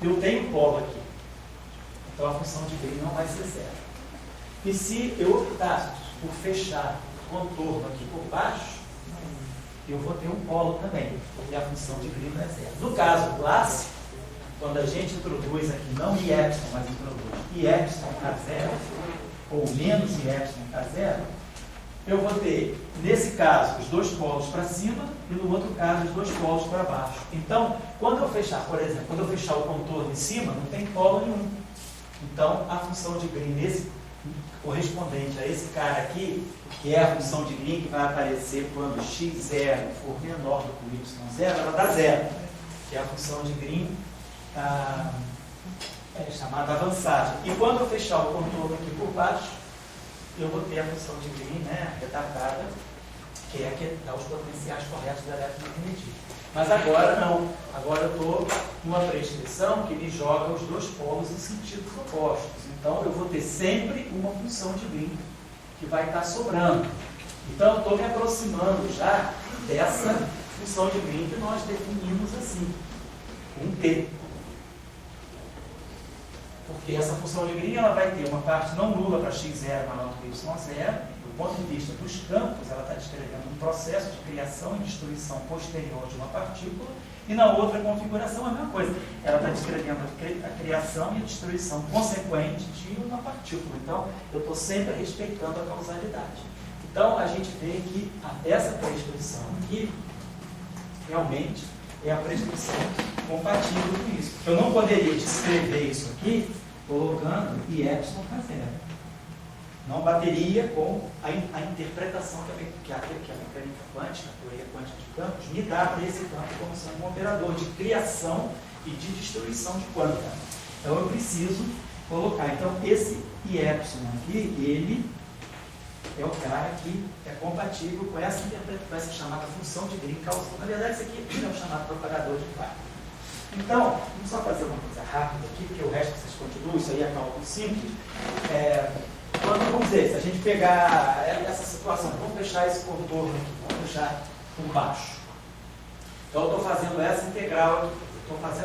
eu tenho polo aqui. Então, a função de Green não vai ser zero. E se eu optar por fechar o contorno aqui por baixo, eu vou ter um polo também, porque a função de Green é zero. No caso clássico, quando a gente introduz aqui, não I epsilon, mas introduz I epsilon K0, ou menos I epsilon K0, eu vou ter, nesse caso, os dois polos para cima e no outro caso, os dois polos para baixo. Então, quando eu fechar, por exemplo, quando eu fechar o contorno em cima, não tem polo nenhum. Então, a função de Green nesse correspondente a esse cara aqui, que é a função de Green que vai aparecer quando x0 for menor do que o y0, ela dá zero, que é a função de Green chamada avançada. E quando eu fechar o contorno aqui por baixo, eu vou ter a função de Green, né, retardada, que é a que dá os potenciais corretos da eletromagnetismo. Mas agora não. Agora eu estou numa prescrição que me joga os dois polos em sentidos opostos. Então eu vou ter sempre uma função de Green que vai estar sobrando. Então, eu estou me aproximando já dessa função de Green que nós definimos assim, com T. Porque essa função de Green ela vai ter uma parte não nula para x0 maior do que y0. Do ponto de vista dos campos, ela está descrevendo um processo de criação e destruição posterior de uma partícula. E na outra configuração, a mesma coisa. Ela está descrevendo a criação e a destruição consequente de uma partícula. Então, eu estou sempre respeitando a causalidade. Então, a gente vê que essa prescrição aqui, realmente, é a prescrição compatível com isso. Eu não poderia descrever isso aqui colocando IY0. Não bateria com a interpretação que a mecânica quântica, a teoria quântica de campos, me dá para esse campo como sendo um operador de criação e de destruição de quanta. Então, eu preciso colocar. Então, esse Y aqui, ele é o cara que é compatível com essa chamada função de Green causal. Na verdade, isso aqui é o chamado propagador de Klein. Então, vamos só fazer uma coisa rápida aqui, porque o resto vocês continuam, isso aí é cálculo simples. Quando, vamos dizer, se a gente pegar essa situação, vamos deixar esse contorno aqui, vamos deixar por baixo. Então, eu estou fazendo essa integral aqui.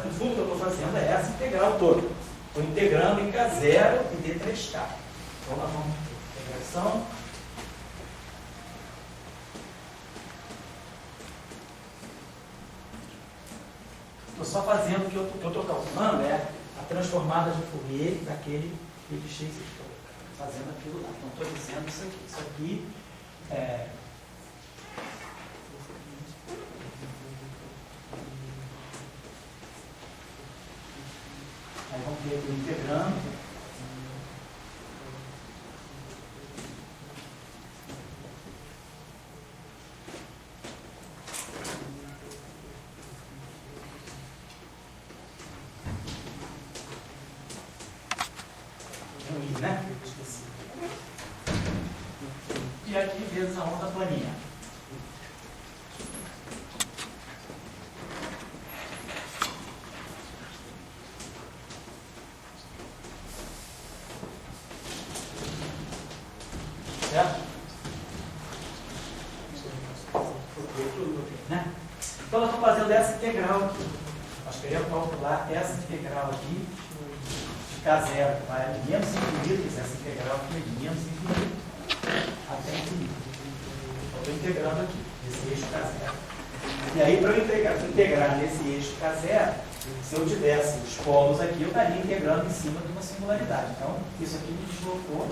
O fundo que eu estou fazendo é essa integral toda. Estou integrando em K0 e D3K. Então, nós vamos ter integração. Estou só fazendo o que eu estou calculando é a transformada de Fourier daquele x. Estou fazendo aquilo lá. Não estou dizendo isso aqui. Isso aqui é. Aí vamos ter aqui integrando. Né? Esqueci. E aqui vezes a onda planinha. Certo? Né? Então, eu estou fazendo essa integral aqui. Nós queremos calcular essa integral aqui. K0 vai de menos infinito, essa integral aqui é de menos infinito até infinito. Então, estou integrando aqui, nesse eixo K0. E aí, para eu integrar nesse eixo K0, se eu tivesse os polos aqui, eu estaria integrando em cima de uma singularidade. Então, isso aqui me deslocou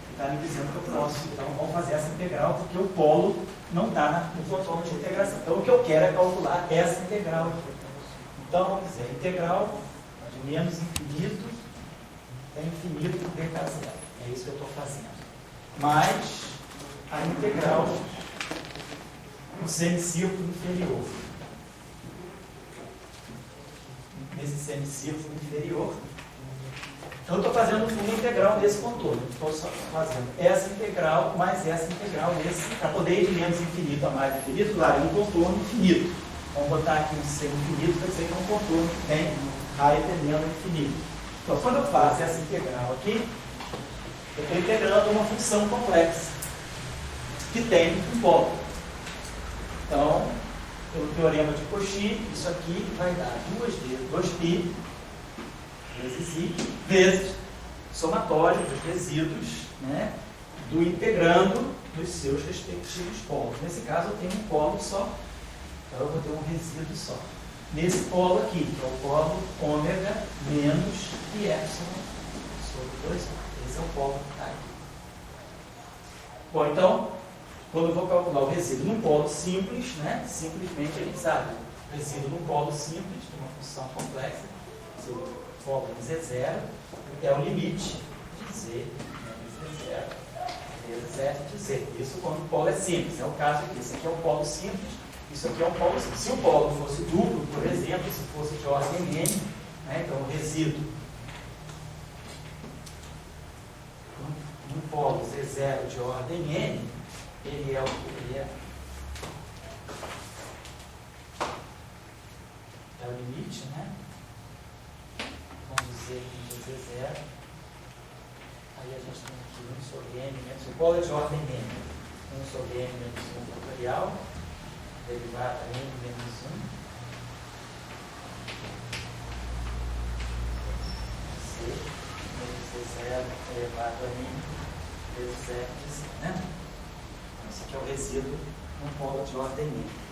e está me dizendo que eu posso. Então, vamos fazer essa integral, porque o polo não está no fotômetro de integração. Então, o que eu quero é calcular essa integral aqui. Então, vamos dizer, integral de menos infinito é infinito por dk0. É isso que eu estou fazendo. Mais a integral no semicírculo inferior. Nesse semicírculo inferior. Então, eu estou fazendo uma integral nesse contorno. Estou só fazendo essa integral mais essa integral nesse. Para poder ir de menos infinito a mais infinito, claro, é um contorno infinito. Vamos botar aqui um C infinito, vai ser que é um contorno que tem área tendendo ao infinito. Então, quando eu faço essa integral aqui, eu estou integrando uma função complexa que tem um polo. Então, pelo teorema de Cauchy, isso aqui vai dar 2π vezes I, vezes somatório dos resíduos, né, do integrando dos seus respectivos polos. Nesse caso, eu tenho um polo só, então eu vou ter um resíduo só. Nesse polo aqui, que é o polo ômega menos epsilon sobre 2. Esse é o polo que está aqui. Bom, então, quando eu vou calcular o resíduo num polo simples, né, simplesmente a gente sabe, o resíduo num polo simples, de uma função complexa, se o polo Z0 é o limite de Z menos Z0 vezes F de Z. Isso quando o polo é simples, é o caso aqui. Esse aqui é o polo simples. Isso aqui é um polo simples. Se o polo fosse duplo, por exemplo, se fosse de ordem N, né, então o resíduo no polo Z0 de ordem N, ele é o limite, né? Vamos dizer que de Z0. Aí a gente tem aqui 1 sobre N, né? Se o polo é de ordem N, 1 sobre n menos 1 fatorial, derivada n menos 1. C menos C0 elevado a n vezes f de C, né? Então, esse aqui é o resíduo num polo de ordem n.